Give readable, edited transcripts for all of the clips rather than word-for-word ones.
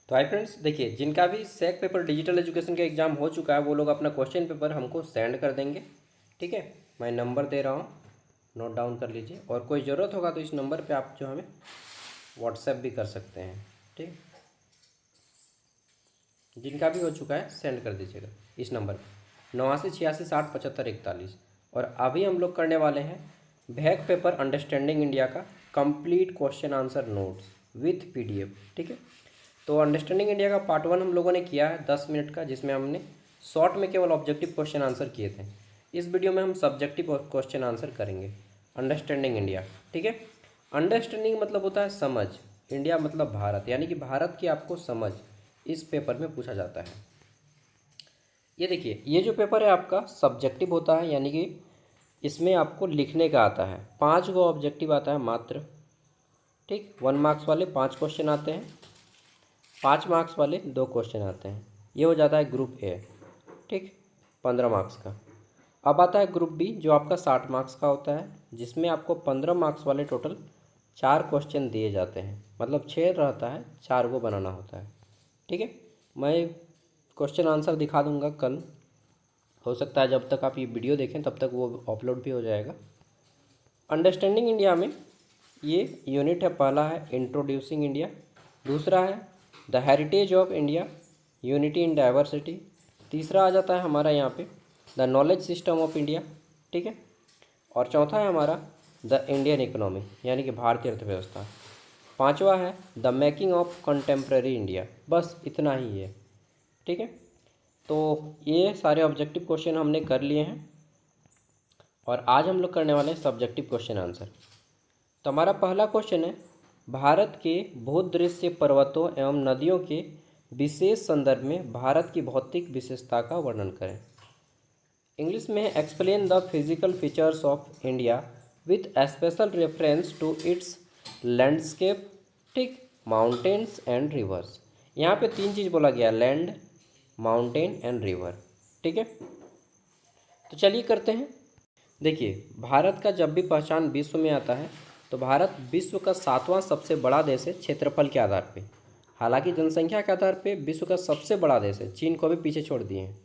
तो hi friends, देखिए जिनका भी सेक पेपर डिजिटल एजुकेशन का एग्ज़ाम हो चुका है वो लोग अपना क्वेश्चन पेपर हमको सेंड कर देंगे। ठीक है, मैं नंबर दे रहा हूँ, नोट डाउन कर लीजिए। और कोई ज़रूरत होगा तो इस नंबर पे आप जो हमें व्हाट्सएप भी कर सकते हैं। ठीक, जिनका भी हो चुका है सेंड कर दीजिएगा इस नंबर पे 89 86 60 75 41। और अभी हम लोग करने वाले हैं बैक पेपर अंडरस्टैंडिंग इंडिया का complete question answer notes with PDF। ठीक है, तो अंडरस्टैंडिंग इंडिया का पार्ट 1 हम लोगों ने किया है 10 मिनट का, जिसमें हमने शॉर्ट में केवल ऑब्जेक्टिव क्वेश्चन आंसर किए थे। इस वीडियो में हम सब्जेक्टिव क्वेश्चन आंसर करेंगे अंडरस्टैंडिंग इंडिया। ठीक है, अंडरस्टैंडिंग मतलब होता है समझ, इंडिया मतलब भारत, यानी कि भारत की आपको समझ इस पेपर में पूछा जाता है। ये देखिए, ये जो पेपर है आपका सब्जेक्टिव होता है, यानी कि इसमें आपको लिखने का आता है। 5 गो ऑब्जेक्टिव आता है मात्र। ठीक, 1 मार्क्स वाले 5 क्वेश्चन आते हैं, 5 मार्क्स वाले 2 क्वेश्चन आते हैं। ये हो जाता है ग्रुप ए। ठीक, 15 मार्क्स का। अब आता है ग्रुप बी जो आपका 60 मार्क्स का होता है, जिसमें आपको 15 मार्क्स वाले टोटल 4 क्वेश्चन दिए जाते हैं, मतलब 6 रहता है, 4 को बनाना होता है। ठीक है, मैं क्वेश्चन आंसर दिखा दूंगा कल, हो सकता है जब तक आप ये वीडियो देखें तब तक वो अपलोड भी हो जाएगा। अंडरस्टैंडिंग इंडिया में ये यूनिट है, पहला है इंट्रोड्यूसिंग इंडिया, दूसरा है the heritage of India, unity in diversity, तीसरा आ जाता है हमारा यहाँ पे the knowledge system of India. ठीक है, और चौथा है हमारा द इंडियन इकोनॉमी, यानी कि भारतीय अर्थव्यवस्था। पांचवा है the making of contemporary India. बस इतना ही है। ठीक है, तो ये सारे ऑब्जेक्टिव क्वेश्चन हमने कर लिए हैं और आज हम लोग करने वाले हैं सब्जेक्टिव क्वेश्चन आंसर। तो हमारा पहला क्वेश्चन है, भारत के भूदृश्य पर्वतों एवं नदियों के विशेष संदर्भ में भारत की भौतिक विशेषता का वर्णन करें। इंग्लिश में explain the physical features of India with special reference to its landscape. ठीक, माउंटेन्स एंड रिवर्स। यहाँ पे 3 चीज़ बोला गया, लैंड, माउंटेन एंड रिवर। ठीक है, तो चलिए करते हैं। देखिए, भारत का जब भी पहचान विश्व में आता है तो भारत विश्व का 7वां सबसे बड़ा देश है क्षेत्रफल के आधार पे। हालांकि जनसंख्या के आधार पे विश्व का सबसे बड़ा देश है, चीन को भी पीछे छोड़ दिए हैं।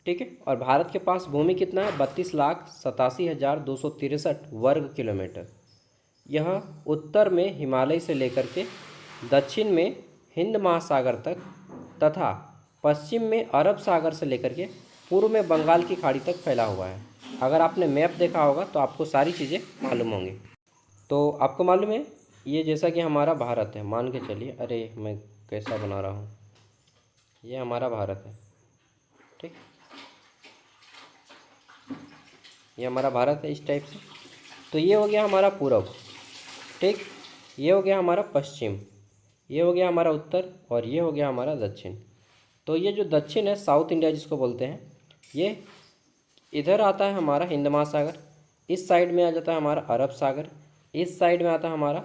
ठीक है, और भारत के पास भूमि कितना है, 32,87,263 वर्ग किलोमीटर। यह उत्तर में हिमालय से लेकर के दक्षिण में हिंद महासागर तक तथा पश्चिम में अरब सागर से लेकर के पूर्व में बंगाल की खाड़ी तक फैला हुआ है। अगर आपने मैप देखा होगा तो आपको सारी चीज़ें मालूम होंगी। तो आपको मालूम है, ये जैसा कि हमारा भारत है, मान के चलिए, अरे मैं कैसा बना रहा हूँ, ये हमारा भारत है। ठीक, ये हमारा भारत है इस टाइप से। तो ये हो गया हमारा पूरब। ठीक, ये हो गया हमारा पश्चिम, ये हो गया हमारा उत्तर और ये हो गया हमारा दक्षिण। तो ये जो दक्षिण है, साउथ इंडिया जिसको बोलते हैं, ये इधर आता है हमारा हिंद महासागर, इस साइड में आ जाता है हमारा अरब सागर, इस साइड में आता है हमारा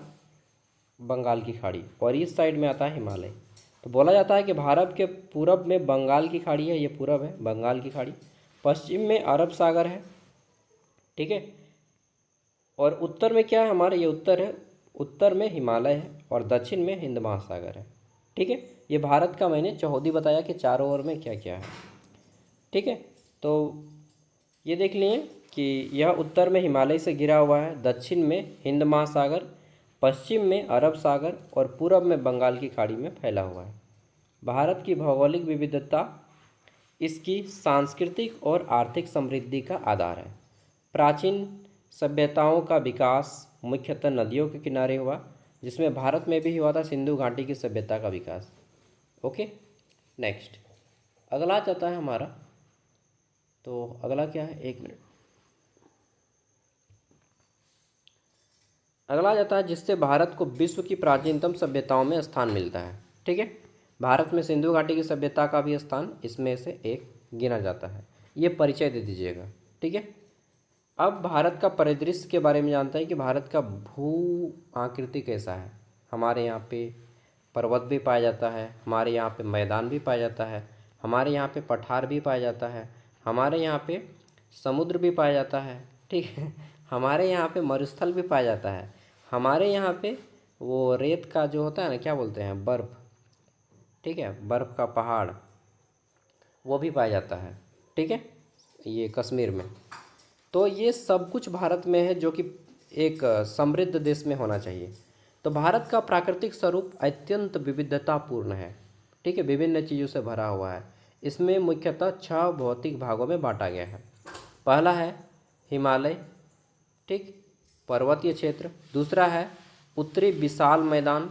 बंगाल की खाड़ी और इस साइड में आता है हिमालय। तो बोला जाता है कि भारत के पूरब में बंगाल की खाड़ी है, ये पूरब है बंगाल की खाड़ी, पश्चिम में अरब सागर है। ठीक है, और उत्तर में क्या है हमारा, ये उत्तर है, उत्तर में हिमालय है और दक्षिण में हिंद महासागर है। ठीक है, ये भारत का मैंने चौहदी बताया कि चारों ओर में क्या क्या है। ठीक है, तो ये देख लिए कि यह उत्तर में हिमालय से घिरा हुआ है, दक्षिण में हिंद महासागर, पश्चिम में अरब सागर और पूरब में बंगाल की खाड़ी में फैला हुआ है। भारत की भौगोलिक विविधता इसकी सांस्कृतिक और आर्थिक समृद्धि का आधार है। प्राचीन सभ्यताओं का विकास मुख्यतः नदियों के किनारे हुआ, जिसमें भारत में भी हुआ था सिंधु घाटी की सभ्यता का विकास। ओके, नेक्स्ट अगला जाता है हमारा, तो अगला क्या है, एक मिनट, अगला जाता है जिससे भारत को विश्व की प्राचीनतम सभ्यताओं में स्थान मिलता है। ठीक है, भारत में सिंधु घाटी की सभ्यता का भी स्थान इसमें से एक गिना जाता है। ये परिचय दे दीजिएगा। ठीक है, अब भारत का परिदृश्य के बारे में जानते हैं कि भारत का भू आकृति कैसा है। हमारे यहाँ पे पर्वत भी पाया जाता है, हमारे यहाँ पे मैदान भी पाया जाता है, हमारे यहाँ पे पठार भी पाया जाता है, हमारे यहाँ पे समुद्र भी पाया जाता है। ठीक है, हमारे यहाँ पे मरुस्थल भी पाया जाता है, हमारे यहाँ पे वो रेत का जो होता है ना, क्या बोलते हैं, बर्फ़, ठीक है, बर्फ़ का पहाड़ वो भी पाया जाता है, ठीक है, ये कश्मीर में। तो ये सब कुछ भारत में है जो कि एक समृद्ध देश में होना चाहिए। तो भारत का प्राकृतिक स्वरूप अत्यंत विविधतापूर्ण है, ठीक है, विभिन्न चीज़ों से भरा हुआ है। इसमें मुख्यतः 6 भौतिक भागों में बांटा गया है। पहला है हिमालय, ठीक, पर्वतीय क्षेत्र। दूसरा है उत्तरी विशाल मैदान।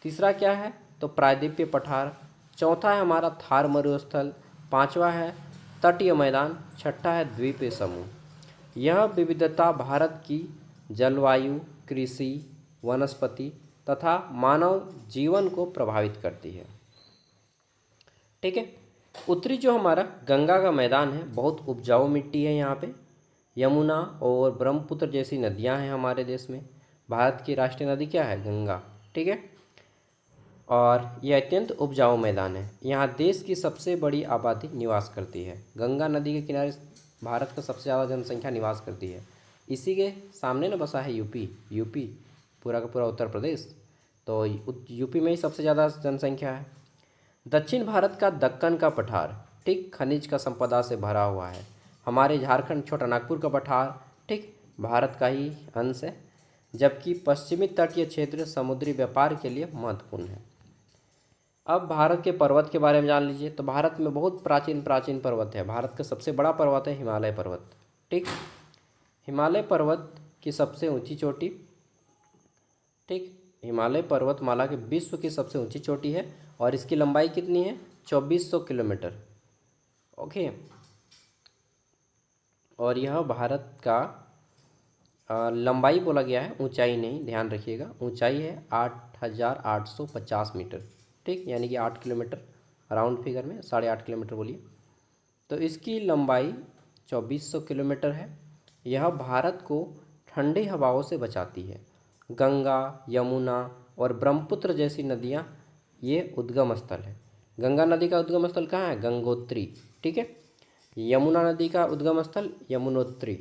तीसरा क्या है तो प्रायद्वीपीय पठार। चौथा है हमारा थार मरुस्थल। पांचवा है तटीय मैदान। छठा है द्वीपीय समूह। यह विविधता भारत की जलवायु, कृषि, वनस्पति तथा मानव जीवन को प्रभावित करती है, ठीक है। उत्तरी जो हमारा गंगा का मैदान है, बहुत उपजाऊ मिट्टी है यहाँ पे। यमुना और ब्रह्मपुत्र जैसी नदियाँ हैं हमारे देश में। भारत की राष्ट्रीय नदी क्या है, गंगा, ठीक है। और यह अत्यंत उपजाऊ मैदान है। यहाँ देश की सबसे बड़ी आबादी निवास करती है। गंगा नदी के किनारे भारत का सबसे ज़्यादा जनसंख्या निवास करती है। इसी के सामने न बसा है यूपी पूरा का पूरा उत्तर प्रदेश। तो यूपी में ही सबसे ज़्यादा जनसंख्या है। दक्षिण भारत का दक्कन का पठार, ठीक, खनिज का संपदा से भरा हुआ है। हमारे झारखंड छोटा नागपुर का पठार, ठीक, भारत का ही अंश है। जबकि पश्चिमी तटीय क्षेत्र समुद्री व्यापार के लिए महत्वपूर्ण है। अब भारत के पर्वत के बारे में जान लीजिए। तो भारत में बहुत प्राचीन प्राचीन पर्वत है। भारत का सबसे बड़ा पर्वत है हिमालय पर्वत, ठीक। हिमालय पर्वत की सबसे ऊंची चोटी, ठीक, हिमालय पर्वतमाला के विश्व की सबसे ऊंची चोटी है और इसकी लंबाई कितनी है, 2400 किलोमीटर, ओके। और यह भारत का लंबाई बोला गया है, ऊंचाई नहीं, ध्यान रखिएगा। ऊंचाई है 8850 मीटर, ठीक, यानी कि 8 किलोमीटर, राउंड फिगर में 8.5 किलोमीटर बोलिए। तो इसकी लंबाई 2400 किलोमीटर है। यह भारत को ठंडी हवाओं से बचाती है। गंगा, यमुना और ब्रह्मपुत्र जैसी नदियाँ ये उद्गम स्थल है। गंगा नदी का उद्गम स्थल कहाँ है, गंगोत्री, ठीक है। यमुना नदी का उद्गम स्थल यमुनोत्री।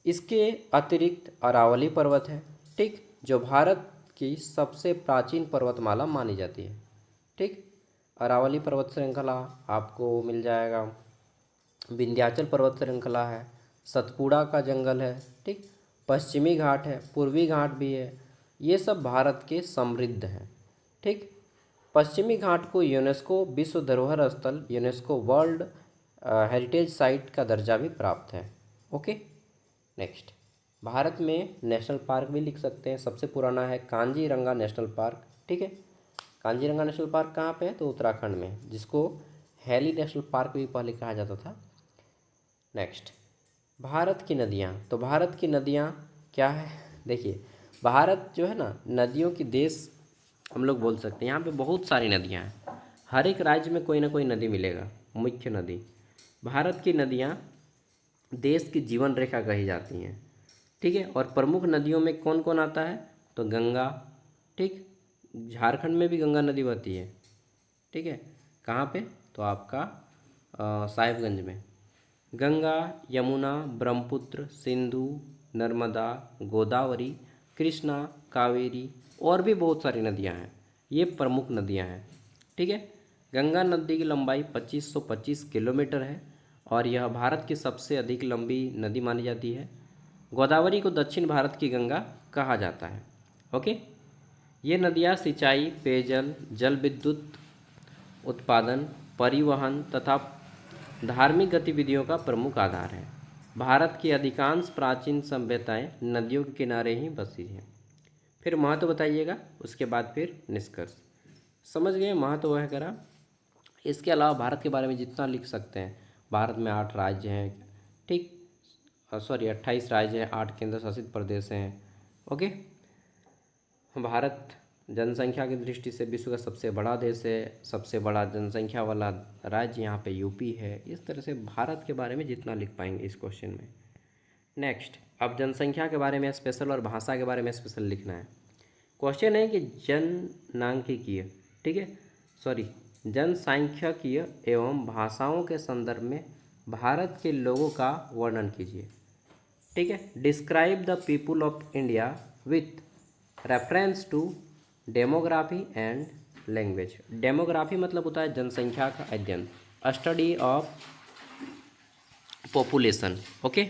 इसके अतिरिक्त अरावली पर्वत है, ठीक, जो भारत की सबसे प्राचीन पर्वतमाला मानी जाती है, ठीक। अरावली पर्वत श्रृंखला आपको मिल जाएगा। विंध्याचल पर्वत श्रृंखला है। सतपुड़ा का जंगल है, ठीक। पश्चिमी घाट है, पूर्वी घाट भी है। ये सब भारत के समृद्ध हैं, ठीक। पश्चिमी घाट को यूनेस्को विश्व धरोहर स्थल, यूनेस्को वर्ल्ड हेरिटेज साइट का दर्जा भी प्राप्त है, ओके। नेक्स्ट, भारत में नेशनल पार्क भी लिख सकते हैं। सबसे पुराना है कांजीरंगा नेशनल पार्क, ठीक है। कांजीरंगा नेशनल पार्क कहाँ पे है तो उत्तराखंड में, जिसको हैली नेशनल पार्क भी पहले कहा जाता था। नेक्स्ट, भारत की नदियाँ। तो भारत की नदियाँ क्या है, देखिए, भारत जो है ना नदियों की देश हम लोग बोल सकते हैं। यहाँ पे बहुत सारी नदियाँ हैं। हर एक राज्य में कोई ना कोई नदी मिलेगा, मुख्य नदी। भारत की नदियाँ देश की जीवन रेखा कही जाती हैं, ठीक है। और प्रमुख नदियों में कौन कौन आता है तो गंगा, ठीक, झारखंड में भी गंगा नदी बहती है, ठीक है। कहाँ पे तो आपका साहिबगंज में। गंगा, यमुना, ब्रह्मपुत्र, सिंधु, नर्मदा, गोदावरी, कृष्णा, कावेरी और भी बहुत सारी नदियाँ हैं। ये प्रमुख नदियाँ हैं, ठीक है। गंगा नदी की लंबाई 2525 किलोमीटर है और यह भारत की सबसे अधिक लंबी नदी मानी जाती है। गोदावरी को दक्षिण भारत की गंगा कहा जाता है, ओके। ये नदियाँ सिंचाई, पेयजल, जल विद्युत उत्पादन, परिवहन तथा धार्मिक गतिविधियों का प्रमुख आधार है। भारत की अधिकांश प्राचीन सभ्यताएं नदियों के किनारे ही बसी हैं। फिर महत्व बताइएगा, उसके बाद फिर निष्कर्ष। समझ गए महत्व वगैरह। इसके अलावा भारत के बारे में जितना लिख सकते हैं। भारत में 8 राज्य हैं, ठीक, सॉरी 28 राज्य हैं, 8 केंद्र शासित प्रदेश हैं, ओके। भारत जनसंख्या की दृष्टि से विश्व का सबसे बड़ा देश है। सबसे बड़ा जनसंख्या वाला राज्य यहाँ पे यूपी है। इस तरह से भारत के बारे में जितना लिख पाएंगे इस क्वेश्चन में। नेक्स्ट, अब जनसंख्या के बारे में स्पेशल और भाषा के बारे में स्पेशल लिखना है। क्वेश्चन है कि जननांकिकीय, ठीक है, सॉरी जनसांख्यिकीय एवं भाषाओं के संदर्भ में भारत के लोगों का वर्णन कीजिए, ठीक है। Describe the people of India with reference to demography and language. Demography मतलब होता है जनसंख्या का अध्ययन, स्टडी ऑफ पॉपुलेशन। ओके,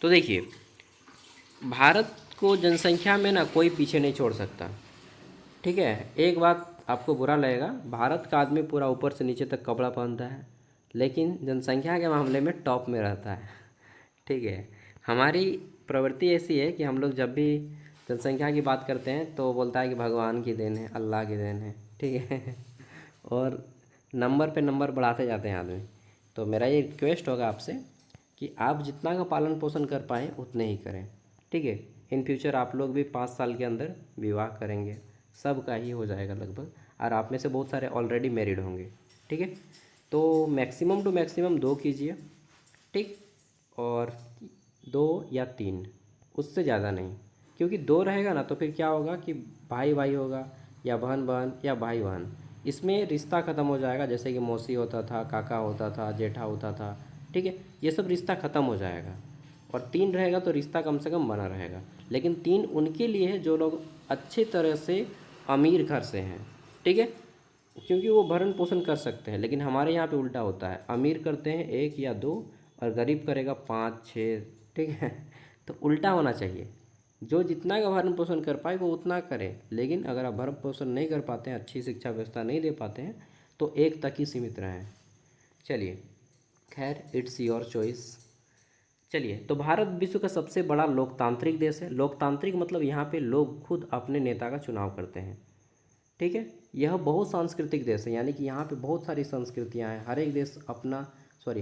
तो देखिए भारत को जनसंख्या में ना कोई पीछे नहीं छोड़ सकता। ठीक है, एक बात आपको बुरा लगेगा, भारत का आदमी पूरा ऊपर से नीचे तक कपड़ा पहनता है, लेकिन जनसंख्या के मामले में टॉप में रहता है। ठीक है, हमारी प्रवृत्ति ऐसी है कि हम लोग जब भी जनसंख्या की बात करते हैं तो बोलता है कि भगवान की देन है, अल्लाह की देन है। ठीक है और नंबर पे नंबर बढ़ाते जाते हैं आदमी। तो मेरा ये रिक्वेस्ट होगा आपसे कि आप जितना का पालन पोषण कर पाएँ उतने ही करें। ठीक है, इन फ्यूचर आप लोग भी 5 साल के अंदर विवाह करेंगे, सबका ही हो जाएगा लगभग, और आप में से बहुत सारे ऑलरेडी मैरिड होंगे। ठीक है, तो मैक्सिमम टू मैक्सिमम 2 कीजिए। ठीक, और 2 या 3, उससे ज़्यादा नहीं, क्योंकि 2 रहेगा ना तो फिर क्या होगा कि भाई भाई होगा या बहन बहन या भाई बहन, इसमें रिश्ता ख़त्म हो जाएगा। जैसे कि मौसी होता था, काका होता था, जेठा होता था। ठीक है, ये सब रिश्ता ख़त्म हो जाएगा। और 3 रहेगा तो रिश्ता कम से कम बना रहेगा। लेकिन 3 उनके लिए है जो लोग अच्छे तरह से अमीर घर से हैं। ठीक है, क्योंकि वो भरण पोषण कर सकते हैं। लेकिन हमारे यहाँ पे उल्टा होता है, अमीर करते हैं 1 या 2 और गरीब करेगा 5 6। ठीक है तो उल्टा होना चाहिए, जो जितना का भरण पोषण कर पाए वो उतना करे। लेकिन अगर आप भरण पोषण नहीं कर पाते हैं, अच्छी शिक्षा व्यवस्था नहीं दे पाते हैं, तो 1 तक ही सीमित रहें। चलिए, खैर इट्स योर चॉइस। चलिए, तो भारत विश्व का सबसे बड़ा लोकतांत्रिक देश है। लोकतांत्रिक मतलब यहाँ पे लोग खुद अपने नेता का चुनाव करते हैं। ठीक है, यह बहुत सांस्कृतिक देश है, यानी कि यहाँ पे बहुत सारी संस्कृतियाँ हैं। हर एक देश अपना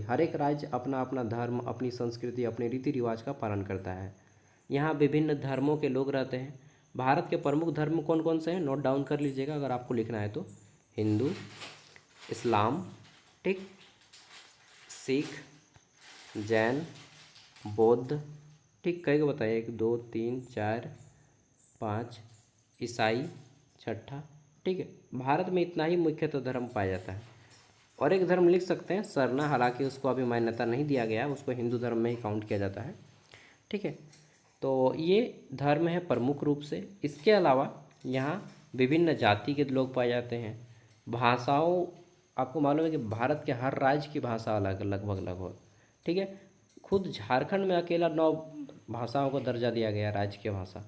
हर एक राज्य अपना अपना धर्म, अपनी संस्कृति, अपने रीति रिवाज का पालन करता है। यहाँ विभिन्न धर्मों के लोग रहते हैं। भारत के प्रमुख धर्म कौन कौन से हैं, नोट डाउन कर लीजिएगा अगर आपको लिखना है तो। हिंदू, इस्लाम, ठीक, सिख, जैन, बौद्ध, ठीक, कई को बताइए, 1 2 3 4 5, ईसाई, छठा। ठीक है, भारत में इतना ही मुख्यतः धर्म पाया जाता है। और एक धर्म लिख सकते हैं सरना, हालांकि उसको अभी मान्यता नहीं दिया गया, उसको हिंदू धर्म में ही काउंट किया जाता है। ठीक है, तो ये धर्म है प्रमुख रूप से। इसके अलावा यहाँ विभिन्न जाति के लोग पाए जाते हैं। भाषाओं, आपको मालूम है कि भारत के हर राज्य की भाषा अलग लगभग लगभग। ठीक है, खुद झारखंड में अकेला 9 भाषाओं को दर्जा दिया गया राज्य की भाषा।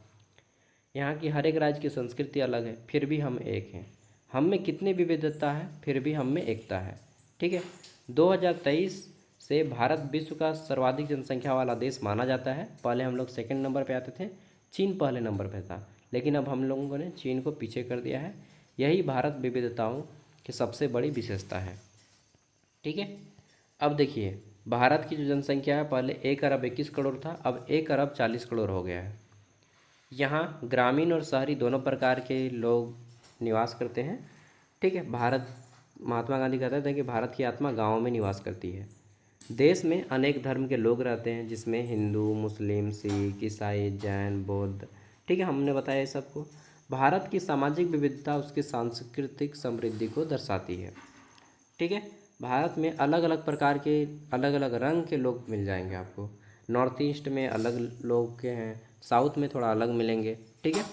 यहाँ की हर एक राज्य की संस्कृति अलग है, फिर भी हम एक हैं। हम में कितनी विविधता है, फिर भी हम में एकता है। ठीक है, 2023 से भारत विश्व का सर्वाधिक जनसंख्या वाला देश माना जाता है। पहले हम लोग सेकंड नंबर पे आते थे, चीन पहले नंबर पे था, लेकिन अब हम लोगों ने चीन को पीछे कर दिया है। यही भारत विविधताओं की सबसे बड़ी विशेषता है। ठीक है, अब देखिए भारत की जो जनसंख्या है, पहले 1 अरब 21 करोड़ था, अब 1 अरब 40 करोड़ हो गया है। यहाँ ग्रामीण और शहरी दोनों प्रकार के लोग निवास करते हैं। ठीक है, भारत, महात्मा गांधी कहते थे कि भारत की आत्मा गाँव में निवास करती है। देश में अनेक धर्म के लोग रहते हैं, जिसमें हिंदू, मुस्लिम, सिख, ईसाई, जैन, बौद्ध। ठीक है, हमने बताया ये सबको। भारत की सामाजिक विविधता उसकी सांस्कृतिक समृद्धि को दर्शाती है। ठीक है, भारत में अलग अलग प्रकार के, अलग अलग रंग के लोग मिल जाएंगे आपको। नॉर्थ ईस्ट में अलग लोग के हैं, साउथ में थोड़ा अलग मिलेंगे। ठीक है,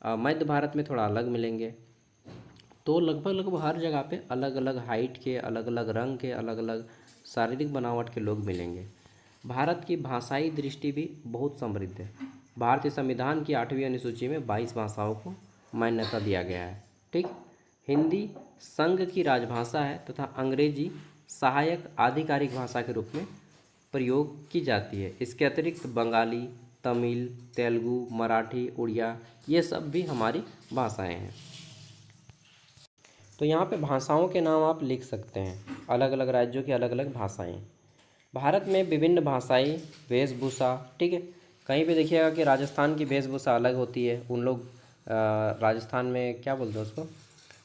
मध्य भारत में थोड़ा अलग मिलेंगे। तो लगभग लगभग हर जगह पे अलग अलग हाइट के, अलग अलग रंग के, अलग अलग शारीरिक बनावट के लोग मिलेंगे। भारत की भाषाई दृष्टि भी बहुत समृद्ध है। भारतीय संविधान की 8वीं अनुसूची में 22 भाषाओं को मान्यता दिया गया है। ठीक, हिंदी संघ की राजभाषा है तथा अंग्रेजी सहायक आधिकारिक भाषा के रूप में प्रयोग की जाती है। इसके अतिरिक्त बंगाली, तमिल, तेलुगु, मराठी, उड़िया, ये सब भी हमारी भाषाएं हैं। तो यहाँ पे भाषाओं के नाम आप लिख सकते हैं, अलग अलग राज्यों की अलग अलग भाषाएं। भारत में विभिन्न भाषाई वेशभूषा। ठीक है, कहीं पे देखिएगा कि राजस्थान की वेशभूषा अलग होती है। उन लोग राजस्थान में क्या बोलते हैं उसको,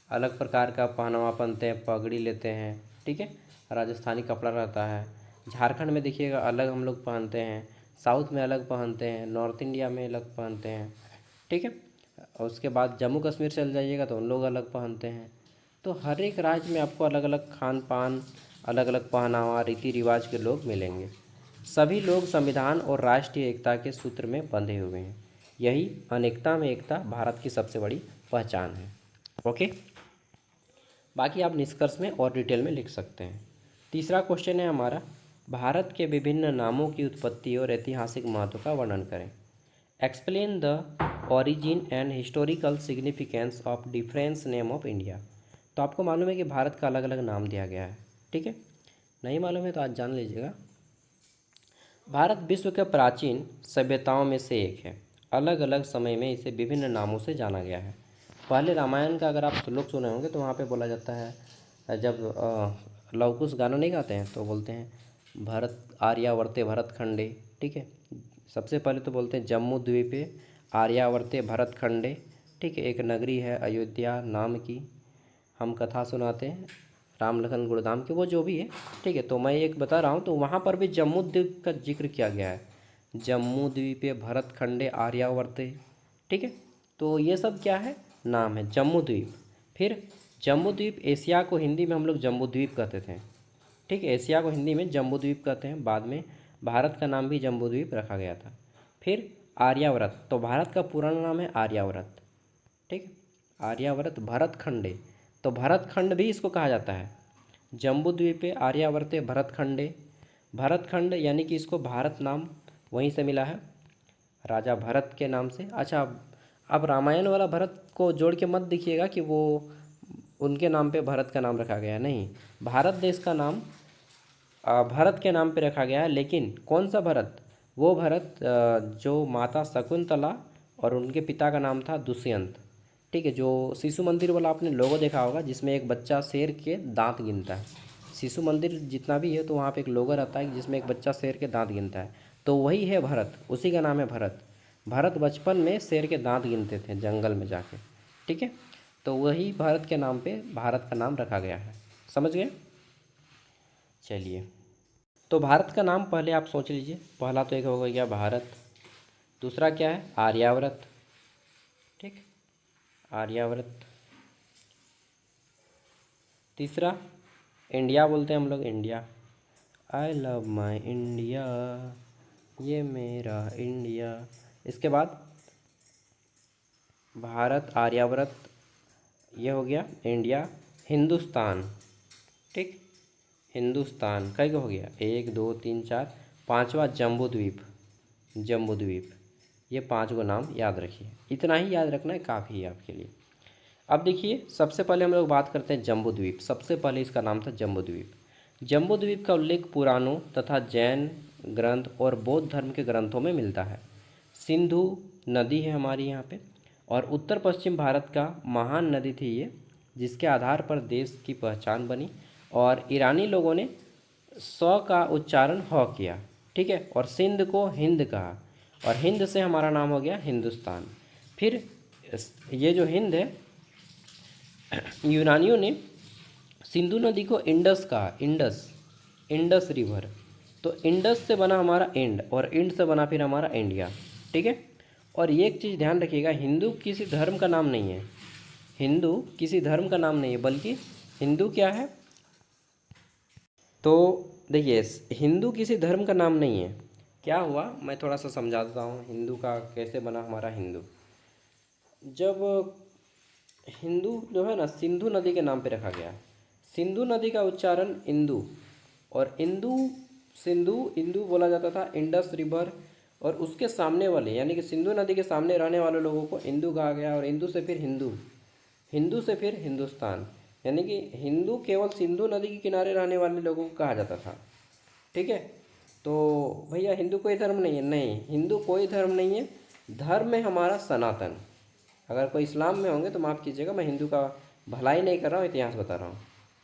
अलग प्रकार का पहनावा पहनते हैं, पगड़ी लेते हैं। ठीक है, राजस्थानी कपड़ा रहता है। झारखंड में देखिएगा अलग हम लोग पहनते हैं, साउथ में अलग पहनते हैं, नॉर्थ इंडिया में अलग पहनते हैं। ठीक है, और उसके बाद जम्मू कश्मीर चल जाइएगा तो उन लोग अलग पहनते हैं। तो हर एक राज्य में आपको अलग अलग खान पान, अलग अलग पहनावा, रीति रिवाज के लोग मिलेंगे। सभी लोग संविधान और राष्ट्रीय एकता के सूत्र में बंधे हुए हैं। यही अनेकता में एकता भारत की सबसे बड़ी पहचान है। ओके, बाकी आप निष्कर्ष में और डिटेल में लिख सकते हैं। तीसरा क्वेश्चन है हमारा, भारत के विभिन्न नामों की उत्पत्ति और ऐतिहासिक महत्व का वर्णन करें। Explain the origin and historical significance of difference name of India. तो आपको मालूम है कि भारत का अलग अलग नाम दिया गया है, ठीक है। नहीं मालूम है तो आज जान लीजिएगा। भारत विश्व के प्राचीन सभ्यताओं में से एक है। अलग अलग समय में इसे विभिन्न नामों से जाना गया है। पहले रामायण का अगर आप श्लोक सुने होंगे तो वहाँ पे बोला जाता है, जब लव कुश गाना नहीं गाते हैं तो बोलते हैं भरत आर्यावर्ते भरत खंडे, ठीक है। सबसे पहले तो बोलते हैं जम्मू द्वीपे आर्यावर्ते भरत खंडे, ठीक है। एक नगरी है अयोध्या नाम की, हम कथा सुनाते हैं राम लखन गुणधाम की, वो जो भी है, ठीक है। तो मैं एक बता रहा हूँ, तो वहाँ पर भी जम्मू द्वीप का जिक्र किया गया है, जम्मू द्वीपे भरत खंडे आर्यावर्ते, ठीक है। तो ये सब क्या है, नाम है जम्मू द्वीप। फिर जम्बू द्वीप, एशिया को हिंदी में हम लोग जम्बू द्वीप कहते थे, ठीक है। एशिया को हिंदी में जम्बू द्वीप कहते हैं। बाद में भारत का नाम भी जम्बू द्वीप रखा गया था। फिर आर्यावर्त, तो भारत का पुराना नाम है आर्यावर्त, ठीक है। आर्यावर्त भरत खंडे, तो भरत खंड भी इसको कहा जाता है। जम्बू द्वीपे आर्यावर्ते भरत खंडे, भरत खंड यानी कि इसको भारत नाम वहीं से मिला है, राजा भरत के नाम से। अच्छा, अब रामायण वाला भरत को जोड़ के मत देखिएगा कि वो उनके नाम पे भरत का नाम रखा गया है, नहीं। भारत देश का नाम भरत के नाम पे रखा गया है, लेकिन कौन सा भरत, वो भरत जो माता शकुंतला और उनके पिता का नाम था दुष्यंत, ठीक है। जो शिशु मंदिर वाला आपने लोगो देखा होगा जिसमें एक बच्चा शेर के दांत गिनता है, शिशु मंदिर जितना भी है तो वहाँ पे एक लोगो रहता है जिसमें एक बच्चा शेर के दांत गिनता है, तो वही है भरत, उसी का नाम है भरत। भरत बचपन में शेर के दांत गिनते थे जंगल में जाके, ठीक है। तो वही भरत के नाम पे भारत का नाम रखा गया है, समझ गए। चलिए, तो भारत का नाम पहले आप सोच लीजिए। पहला तो एक हो गया भारत, दूसरा क्या है आर्यावर्त, ठीक, आर्यावर्त। तीसरा इंडिया बोलते हैं हम लोग, India, I love my India, ये मेरा इंडिया। इसके बाद भारत आर्यावर्त, ये हो गया इंडिया। हिंदुस्तान, ठीक, हिंदुस्तान कई का हो गया, 1 2 3 4, पांचवा जम्बू द्वीप, जम्बू द्वीप। ये 5 गो नाम याद रखिए, इतना ही याद रखना है, काफ़ी है आपके लिए। अब देखिए, सबसे पहले हम लोग बात करते हैं जम्बू द्वीप। सबसे पहले इसका नाम था जम्बू द्वीप। जम्बू द्वीप का उल्लेख पुराणों तथा जैन ग्रंथ और बौद्ध धर्म के ग्रंथों में मिलता है। सिंधु नदी है हमारी यहाँ पे, और उत्तर पश्चिम भारत का महान नदी थी ये, जिसके आधार पर देश की पहचान बनी। और ईरानी लोगों ने स का उच्चारण ह किया, ठीक है, और सिंध को हिंद कहा, और हिंद से हमारा नाम हो गया हिंदुस्तान। फिर ये जो हिंद है, यूनानियों ने सिंधु नदी को इंडस कहा, इंडस, इंडस रिवर। तो इंडस से बना हमारा इंड, और इंड से बना फिर हमारा इंडिया, ठीक है। और ये एक चीज़ ध्यान रखिएगा, हिंदू किसी धर्म का नाम नहीं है, हिंदू किसी धर्म का नाम नहीं है, बल्कि हिंदू क्या है, तो देखिए हिंदू किसी धर्म का नाम नहीं है। क्या हुआ, मैं थोड़ा सा समझा देता हूँ हिंदू का कैसे बना हमारा हिंदू। जब हिंदू जो है ना, सिंधु नदी के नाम पे रखा गया। सिंधु नदी का उच्चारण इंदु, और इंदु सिंधु इंदु बोला जाता था, इंडस रिवर, और उसके सामने वाले यानी कि सिंधु नदी के सामने रहने वाले लोगों को इंदु कहा गया, और इंदु से फिर हिंदू, हिंदू से फिर हिंदुस्तान, यानी कि हिंदू केवल सिंधु नदी के किनारे रहने वाले लोगों को कहा जाता था, ठीक है। तो भैया हिंदू कोई धर्म नहीं है, नहीं, हिंदू कोई धर्म नहीं है, धर्म है हमारा सनातन। अगर कोई इस्लाम में होंगे तो माफ़ कीजिएगा, मैं हिंदू का भलाई नहीं कर रहा हूँ, इतिहास बता रहा हूँ,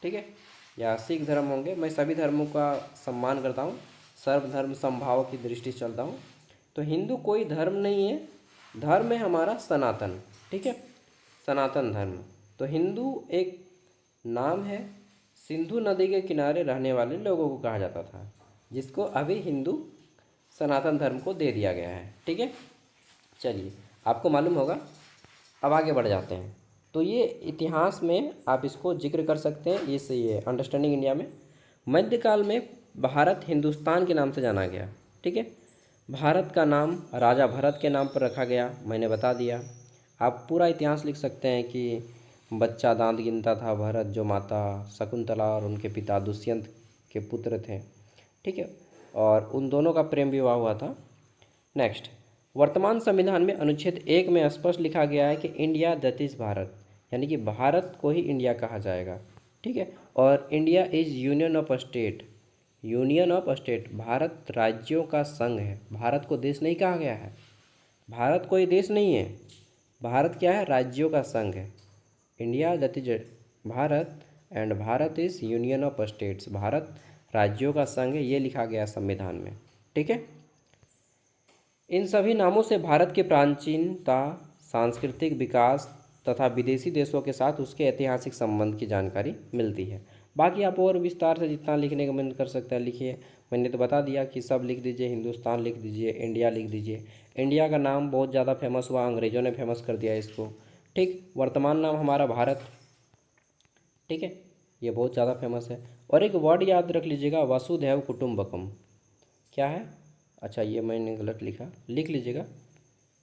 ठीक है। या सिख धर्म होंगे, मैं सभी धर्मों का सम्मान करता हूँ, सर्वधर्म समभाव की दृष्टि से चलता हूँ। तो हिंदू कोई धर्म नहीं है, धर्म है हमारा सनातन, ठीक है, सनातन धर्म। तो हिंदू एक नाम है, सिंधु नदी के किनारे रहने वाले लोगों को कहा जाता था, जिसको अभी हिंदू सनातन धर्म को दे दिया गया है, ठीक है। चलिए, आपको मालूम होगा। अब आगे बढ़ जाते हैं। तो ये इतिहास में आप इसको जिक्र कर सकते हैं, ये अंडरस्टैंडिंग इंडिया में मध्यकाल में भारत हिंदुस्तान के नाम से जाना गया, ठीक है। भारत का नाम राजा भरत के नाम पर रखा गया, मैंने बता दिया। आप पूरा इतिहास लिख सकते हैं कि बच्चा दांत गिनता था भरत, जो माता शकुंतला और उनके पिता दुष्यंत के पुत्र थे। ठीक है, और उन दोनों का प्रेम विवाह हुआ था। नेक्स्ट, वर्तमान संविधान में अनुच्छेद 1 में स्पष्ट लिखा गया है कि इंडिया दैट इज भारत, यानी कि भारत को ही इंडिया कहा जाएगा। ठीक है, और India is union of state, union of state, Bharat राज्यों का संघ है। भारत को देश नहीं कहा गया है, भारत कोई देश नहीं है, भारत क्या है, राज्यों का संघ है। India that is Bharat and Bharat is union of states, Bharat राज्यों का संघ है, ये लिखा गया संविधान में। ठीक है, इन सभी नामों से भारत की प्राचीनता, सांस्कृतिक विकास तथा विदेशी देशों के साथ उसके ऐतिहासिक संबंध की जानकारी मिलती है। बाकी आप और विस्तार से जितना लिखने का मन कर सकते हैं लिखिए। मैंने तो बता दिया कि सब लिख दीजिए, हिंदुस्तान लिख दीजिए, इंडिया लिख दीजिए। इंडिया का नाम बहुत ज़्यादा फेमस हुआ, अंग्रेज़ों ने फेमस कर दिया इसको। ठीक, वर्तमान नाम हमारा भारत। ठीक है, ये बहुत ज़्यादा फेमस है। और एक वर्ड याद रख लीजिएगा, वसुधैव कुटुम्बकम। क्या है, अच्छा ये मैंने गलत लिखा, लिख लीजिएगा,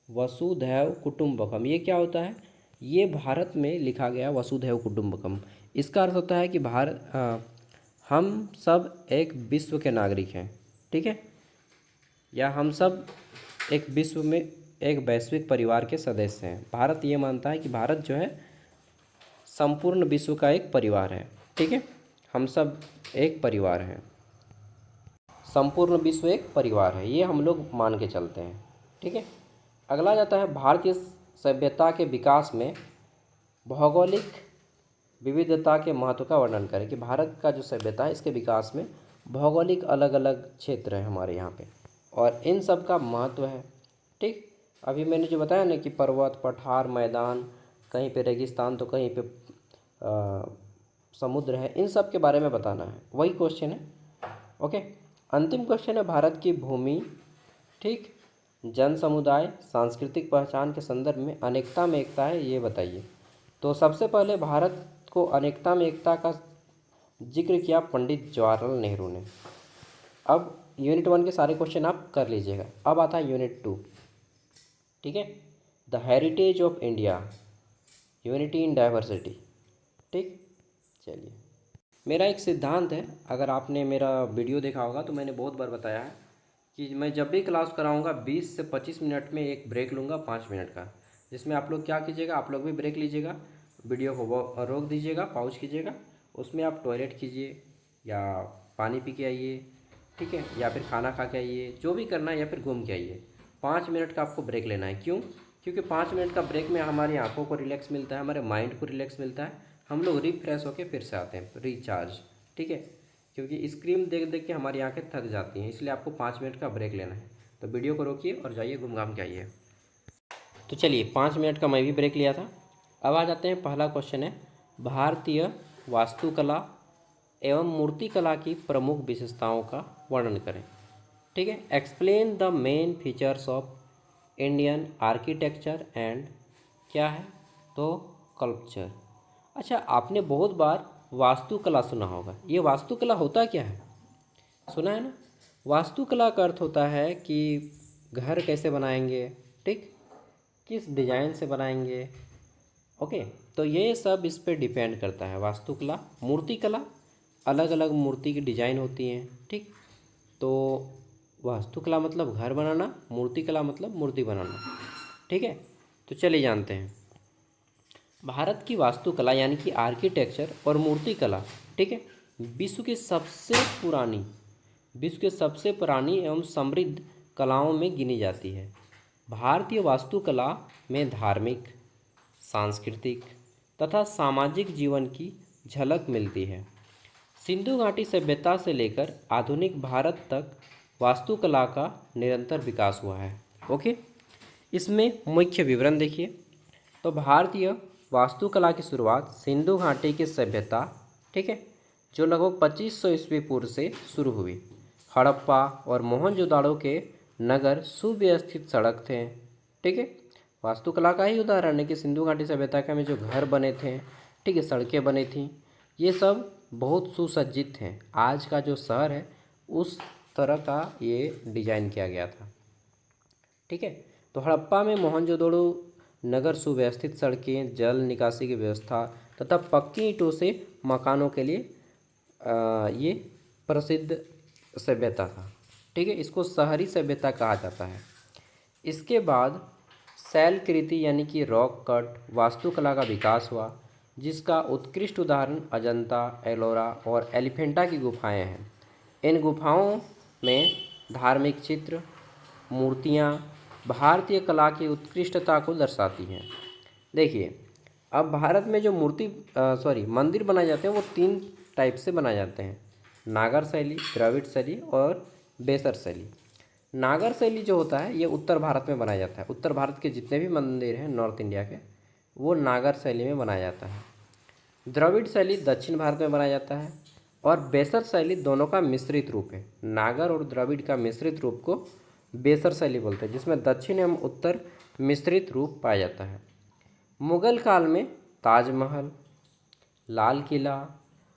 वसुधैव कुटुम्बकम। ये क्या होता है, ये भारत में लिखा गया वसुधैव कुटुम्बकम। इसका अर्थ होता है कि हम सब एक विश्व के नागरिक हैं। ठीक है, या हम सब एक विश्व में एक वैश्विक परिवार के सदस्य हैं। भारत ये मानता है कि भारत जो है संपूर्ण विश्व का एक परिवार है। ठीक है, हम सब एक परिवार हैं, संपूर्ण विश्व एक परिवार है, ये हम लोग मान के चलते हैं। ठीक है, अगला जाता है भारतीय सभ्यता के विकास में भौगोलिक विविधता के महत्व का वर्णन करें। कि भारत का जो सभ्यता है इसके विकास में भौगोलिक अलग अलग क्षेत्र हैं हमारे यहाँ पे, और इन सब का महत्व है। ठीक, अभी मैंने जो बताया ना कि पर्वत, पठार, मैदान, कहीं पे रेगिस्तान तो कहीं पे समुद्र है, इन सब के बारे में बताना है, वही क्वेश्चन है। ओके, अंतिम क्वेश्चन है भारत की भूमि, ठीक, जन समुदाय, सांस्कृतिक पहचान के संदर्भ में अनेकता में एकता है, ये बताइए। तो सबसे पहले भारत को अनेकता में एकता का जिक्र किया पंडित जवाहरलाल नेहरू ने। अब यूनिट 1 के सारे क्वेश्चन आप कर लीजिएगा। अब आता है यूनिट 2। ठीक है, the heritage of India, unity in diversity. ठीक, चलिए, मेरा एक सिद्धांत है, अगर आपने मेरा वीडियो देखा होगा तो मैंने बहुत बार बताया है कि मैं जब भी क्लास कराऊंगा 20 से 25 मिनट में एक ब्रेक लूँगा 5 मिनट का, जिसमें आप लोग क्या कीजिएगा, आप लोग भी ब्रेक लीजिएगा, वीडियो को रोक दीजिएगा, पॉज कीजिएगा, उसमें आप टॉयलेट कीजिए या पानी पी के आइए, ठीक है, या फिर खाना खा के आइए, जो भी करना है, या फिर घूम के आइए। 5 मिनट का आपको ब्रेक लेना है। क्यों? क्योंकि 5 मिनट का ब्रेक में हमारी आंखों को रिलैक्स मिलता है, हमारे माइंड को रिलैक्स मिलता है, हम लोग रिफ्रेश होकर फिर से आते हैं, रिचार्ज। ठीक है, क्योंकि स्क्रीन देख देख के हमारी आंखें थक जाती हैं, इसलिए आपको 5 मिनट का ब्रेक लेना है। तो वीडियो को रोकिए और जाइए घूम घाम के आइए। तो चलिए, 5 मिनट का मैं भी ब्रेक लिया था। अब आ जाते हैं, पहला क्वेश्चन है, भारतीय वास्तुकला एवं मूर्तिकला की प्रमुख विशेषताओं का वर्णन करें। ठीक है, explain the main features of Indian architecture and क्या है, तो कल्चर। अच्छा, आपने बहुत बार वास्तुकला सुना होगा, ये वास्तुकला होता क्या है, सुना है ना? वास्तुकला का अर्थ होता है कि घर कैसे बनाएंगे, ठीक, किस डिजाइन से बनाएंगे। ओके, तो ये सब इस पे डिपेंड करता है। वास्तुकला, मूर्तिकला, अलग अलग मूर्ति की डिजाइन होती हैं, ठीक। तो वास्तुकला मतलब घर बनाना, मूर्तिकला मतलब मूर्ति बनाना, ठीक है। तो चलिए जानते हैं भारत की वास्तुकला यानी कि आर्किटेक्चर और मूर्तिकला, ठीक है, विश्व के सबसे पुरानी एवं समृद्ध कलाओं में गिनी जाती है। भारतीय वास्तुकला में धार्मिक, सांस्कृतिक तथा सामाजिक जीवन की झलक मिलती है। सिंधु घाटी सभ्यता से लेकर आधुनिक भारत तक वास्तुकला का निरंतर विकास हुआ है। ओके, इसमें मुख्य विवरण देखिए। तो भारतीय वास्तुकला की शुरुआत सिंधु घाटी की सभ्यता, ठीक है, जो लगभग 2500 ईस्वी पूर्व से शुरू हुई। हड़प्पा और मोहनजोदाड़ो के नगर सुव्यवस्थित सड़क थे, ठीक है। वास्तुकला का ही उदाहरण है कि सिंधु घाटी सभ्यता के में जो घर बने थे, ठीक है, सड़कें बनी थीं, ये सब बहुत सुसज्जित थे। आज का जो शहर है उस तरह का ये डिजाइन किया गया था, ठीक है। तो हड़प्पा में मोहनजोदड़ो नगर सुव्यवस्थित सड़कें, जल निकासी की व्यवस्था तथा पक्की ईंटों से मकानों के लिए ये प्रसिद्ध सभ्यता था। ठीक है, इसको शहरी सभ्यता कहा जाता है। इसके बाद शैलकृति यानी कि रॉक कट वास्तुकला का विकास हुआ, जिसका उत्कृष्ट उदाहरण अजंता, एलोरा और एलिफेंटा की गुफाएं हैं। इन गुफाओं में धार्मिक चित्र, मूर्तियाँ भारतीय कला की उत्कृष्टता को दर्शाती हैं। देखिए, अब भारत में जो मंदिर बनाए जाते हैं वो 3 टाइप से बनाए जाते हैं: नागर शैली, द्रविड़ शैली और बेसर शैली। नागर शैली जो होता है ये उत्तर भारत में बनाया जाता है। उत्तर भारत के जितने भी मंदिर हैं नॉर्थ इंडिया के, वो नागर शैली में बनाया जाता है। द्रविड़ शैली दक्षिण भारत में बनाया जाता है और बेसर शैली दोनों का मिश्रित रूप है। नागर और द्रविड़ का मिश्रित रूप को बेसर शैली बोलते हैं, जिसमें दक्षिण एवं उत्तर मिश्रित रूप पाया जाता है। मुगल काल में ताजमहल, लाल किला,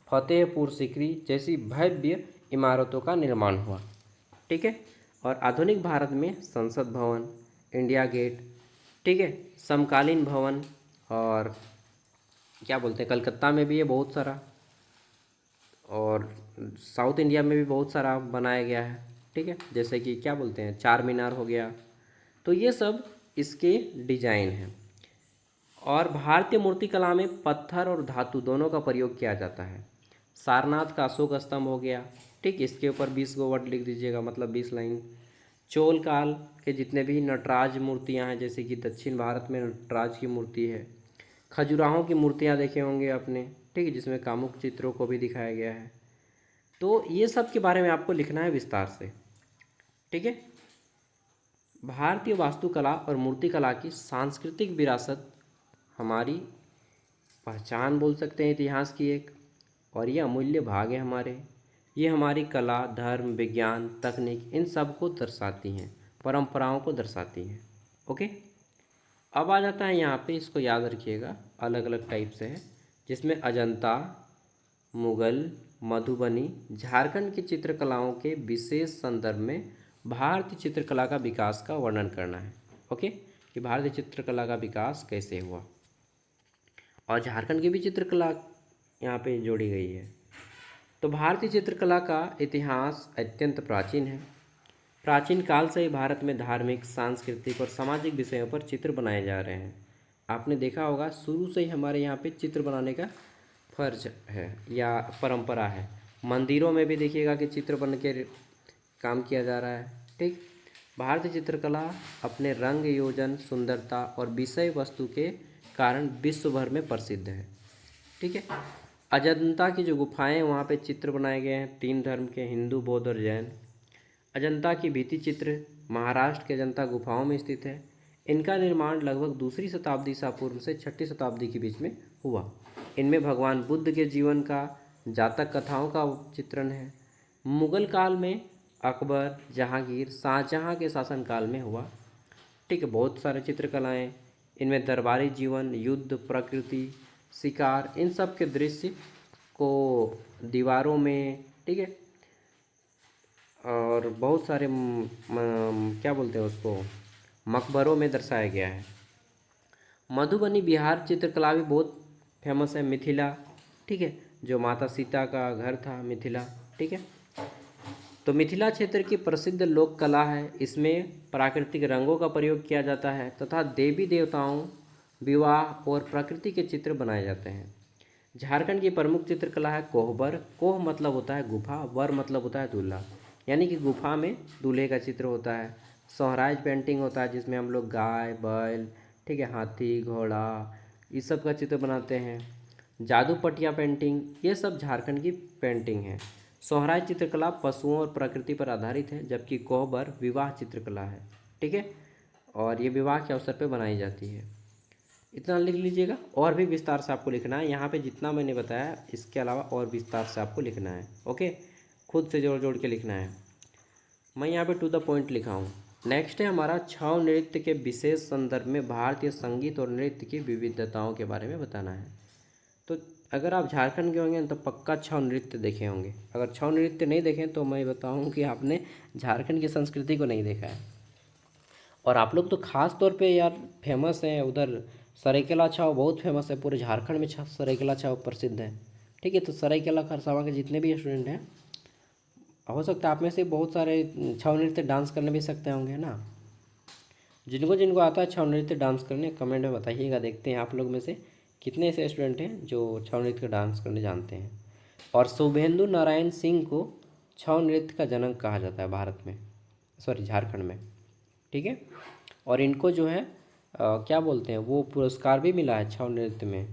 फतेहपुर सीकरी जैसी भव्य इमारतों का निर्माण हुआ। ठीक है, और आधुनिक भारत में संसद भवन, इंडिया गेट, ठीक है, समकालीन भवन और क्या बोलते हैं, कलकत्ता में भी है बहुत सारा, और साउथ इंडिया में भी बहुत सारा बनाया गया है। ठीक है, जैसे कि क्या बोलते हैं, चार मीनार हो गया। तो ये सब इसके डिजाइन हैं। और भारतीय मूर्तिकला में पत्थर और धातु दोनों का प्रयोग किया जाता है। सारनाथ का अशोक स्तंभ हो गया। ठीक, इसके ऊपर 20 गो वर्ड लिख दीजिएगा, मतलब 20 लाइन। चोल काल के जितने भी नटराज मूर्तियां हैं, जैसे कि दक्षिण भारत में नटराज की मूर्ति है। खजुराहों की मूर्तियां देखे होंगे आपने, ठीक है, जिसमें कामुक चित्रों को भी दिखाया गया है। तो ये सब के बारे में आपको लिखना है विस्तार से। ठीक है, भारतीय वास्तुकला और मूर्तिकला की सांस्कृतिक विरासत हमारी पहचान बोल सकते हैं इतिहास की एक, और ये अमूल्य भाग है हमारे। ये हमारी कला, धर्म, विज्ञान, तकनीक इन सब को दर्शाती हैं, परंपराओं को दर्शाती हैं। ओके, अब आ जाता है यहाँ पे, इसको याद रखिएगा, अलग अलग टाइप से है, जिसमें अजंता, मुगल, मधुबनी, झारखंड की चित्रकलाओं के विशेष संदर्भ में भारतीय चित्रकला का विकास का वर्णन करना है। ओके, कि भारतीय चित्रकला का विकास कैसे हुआ, और झारखंड की भी चित्रकला यहाँ पे जोड़ी गई है। तो भारतीय चित्रकला का इतिहास अत्यंत प्राचीन है। प्राचीन काल से ही भारत में धार्मिक, सांस्कृतिक और सामाजिक विषयों पर चित्र बनाए जा रहे हैं। आपने देखा होगा शुरू से ही हमारे यहाँ पे चित्र बनाने का फर्ज है या परंपरा है। मंदिरों में भी देखिएगा कि चित्र बन के काम किया जा रहा है। ठीक, भारतीय चित्रकला अपने रंग योजन, सुंदरता और विषय वस्तु के कारण विश्व भर में प्रसिद्ध है। ठीक है, अजंता की जो गुफाएं, वहाँ पे चित्र बनाए गए हैं 3 धर्म के, हिंदू, बौद्ध और जैन। अजंता की भित्ति चित्र महाराष्ट्र के अजंता गुफाओं में स्थित है। इनका निर्माण लगभग 2री शताब्दी ईसा पूर्व से 6ठी शताब्दी के बीच में हुआ। इनमें भगवान बुद्ध के जीवन का, जातक कथाओं का चित्रण है। मुगल काल में अकबर, जहांगीर, शाहजहां के शासनकाल में हुआ। ठीक है, बहुत सारे चित्रकलाएँ, इनमें दरबारी जीवन, युद्ध, प्रकृति, शिकार, इन सब के दृश्य को दीवारों में, ठीक है, और बहुत सारे क्या बोलते हैं उसको, मकबरों में दर्शाया गया है। मधुबनी बिहार चित्रकला भी बहुत फेमस है। मिथिला, ठीक है, जो माता सीता का घर था मिथिला। ठीक है, तो मिथिला क्षेत्र की प्रसिद्ध लोक कला है। इसमें प्राकृतिक रंगों का प्रयोग किया जाता है तथा देवी देवताओं, विवाह और प्रकृति के चित्र बनाए जाते हैं। झारखंड की प्रमुख चित्रकला है कोहबर। कोह मतलब होता है गुफा, वर मतलब होता है दूल्हा, यानी कि गुफा में दूल्हे का चित्र होता है। सोहराज पेंटिंग होता है, जिसमें हम लोग गाय, बैल, ठीक है, हाथी, घोड़ा, इस सब का चित्र बनाते हैं। जादू पटिया पेंटिंग, ये सब झारखंड की पेंटिंग है। सोहराज चित्रकला पशुओं और प्रकृति पर आधारित है, जबकि कोहबर विवाह चित्रकला है। ठीक है, और ये विवाह के अवसर पर बनाई जाती है। इतना लिख लीजिएगा, और भी विस्तार से आपको लिखना है। यहाँ पे जितना मैंने बताया इसके अलावा और विस्तार से आपको लिखना है। ओके, खुद से जोड़ जोड़ के लिखना है। मैं यहाँ पे टू द पॉइंट लिखा हूँ। नेक्स्ट है हमारा छऊ नृत्य के विशेष संदर्भ में भारतीय संगीत और नृत्य की विविधताओं के बारे में बताना है। तो अगर आप झारखंड के होंगे तो पक्का छऊ नृत्य देखे होंगे। अगर छऊ नृत्य नहीं देखें तो मैं बताऊँ कि आपने झारखंड की संस्कृति को नहीं देखा है। और आप लोग तो खास तौर पे यार फेमस हैं उधर, सरायकेला छाव बहुत फेमस है, पूरे झारखंड में सरायकेला छाव प्रसिद्ध है। ठीक है, तो सरायकेला खरसावां के जितने भी स्टूडेंट हैं, हो सकता है आप में से बहुत सारे छाव नृत्य डांस करने भी सकते होंगे ना। जिनको जिनको आता है छाव नृत्य डांस करने, कमेंट में बताइएगा। देखते हैं आप लोग में से कितने ऐसे स्टूडेंट हैं जो छाव नृत्य का डांस करने जानते हैं। और शुभेंदु नारायण सिंह को छाव नृत्य का जनक कहा जाता है भारत में, सॉरी झारखंड में। ठीक है, और इनको जो है क्या बोलते हैं, वो पुरस्कार भी मिला है छाव नृत्य में,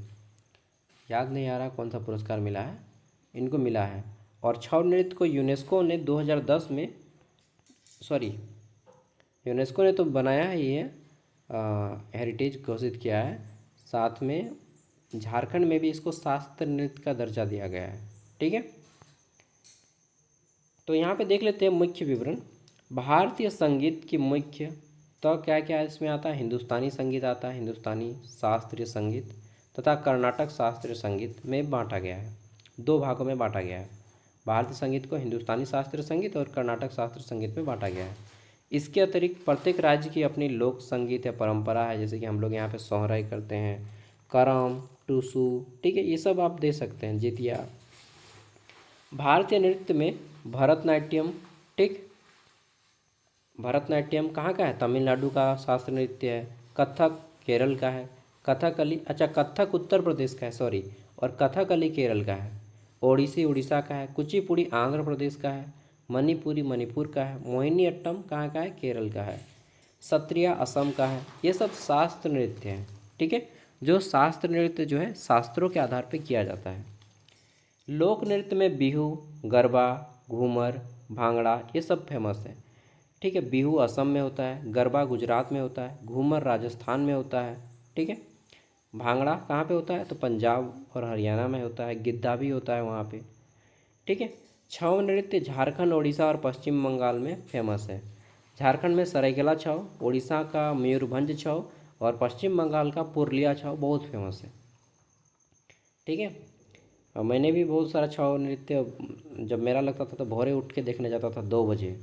याद नहीं आ रहा कौन सा पुरस्कार मिला है, इनको मिला है। और छाव नृत्य को यूनेस्को ने 2010 में, सॉरी यूनेस्को ने तो बनाया ही है, हेरिटेज घोषित किया है, साथ में झारखंड में भी इसको शास्त्रीय नृत्य का दर्जा दिया गया है। ठीक है, तो यहाँ पे देख लेते हैं मुख्य विवरण। भारतीय संगीत की मुख्य तो क्या क्या इसमें आता है, हिंदुस्तानी संगीत आता है, हिंदुस्तानी शास्त्रीय संगीत तथा कर्नाटक शास्त्रीय संगीत में बांटा गया है, दो भागों में बांटा गया है। भारतीय संगीत को हिंदुस्तानी शास्त्रीय संगीत और कर्नाटक शास्त्रीय संगीत में बांटा गया है। इसके अतिरिक्त प्रत्येक राज्य की अपनी लोक संगीत या परंपरा है, जैसे कि हम लोग यहाँ पे सोहराई करते हैं, करम, टूसू, ठीक है, ये सब आप दे सकते हैं, जितिया। भारतीय नृत्य में भरतनाट्यम, ठीक, भरतनाट्यम कहाँ का है, तमिलनाडु का शास्त्रीय नृत्य है। कथक केरल का है। कथकली, अच्छा कथक उत्तर प्रदेश का है, सॉरी, और कथकली केरल का है। ओडिसी उड़ीसा का है। कुचिपुड़ी आंध्र प्रदेश का है। मणिपुरी मणिपुर का है। मोहिनी अट्टम कहाँ का है, केरल का है। सत्रिया असम का है। ये सब शास्त्र नृत्य हैं। ठीक है, जो शास्त्र नृत्य जो है शास्त्रों के आधार पर किया जाता है। लोक नृत्य में बिहू, गरबा, घूमर, भांगड़ा, ये सब फेमस है। ठीक है, बिहू असम में होता है, गरबा गुजरात में होता है, घूमर राजस्थान में होता है। ठीक है, भांगड़ा कहाँ पे होता है, तो पंजाब और हरियाणा में होता है, गिद्धा भी होता है वहाँ पे। ठीक है, छऊ नृत्य झारखंड, उड़ीसा और पश्चिम बंगाल में फेमस है। झारखंड में सरायकेला छऊ, उड़ीसा का मयूरभंज छऊ और पश्चिम बंगाल का पुरुलिया छऊ बहुत फेमस है। ठीक है, और मैंने भी बहुत सारा छऊ नृत्य, जब मेला लगता था तो भोरे उठ के देखने जाता था 2 बजे।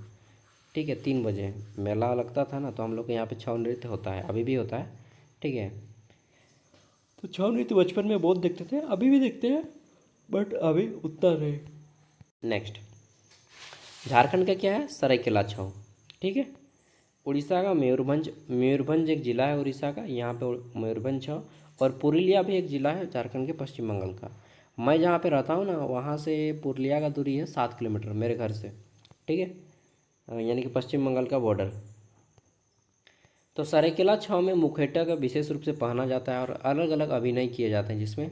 ठीक है, 3 बजे मेला लगता था ना, तो हम लोग के यहाँ पे छऊ नृत्य होता है, अभी भी होता है। ठीक है, तो छऊ नृत्य बचपन में बहुत देखते थे, अभी भी देखते हैं, बट अभी उतना नहीं। नेक्स्ट, झारखंड का क्या है, सरायकेला छऊ। ठीक है, उड़ीसा का मयूरभंज, मयूरभंज एक ज़िला है उड़ीसा का, यहाँ पे मयूरभंज छऊ। और पुरुलिया भी एक ज़िला है झारखंड के पश्चिम बंगाल का। मैं जहाँ पे रहता हूँ ना, वहाँ से पुरुलिया का दूरी है 7 किलोमीटर मेरे घर से। ठीक है, यानी कि पश्चिम बंगाल का बॉर्डर। तो सरायकेला छाव में मुखौटा का विशेष रूप से पहना जाता है और अलग अलग अभिनय किए जाते हैं, जिसमें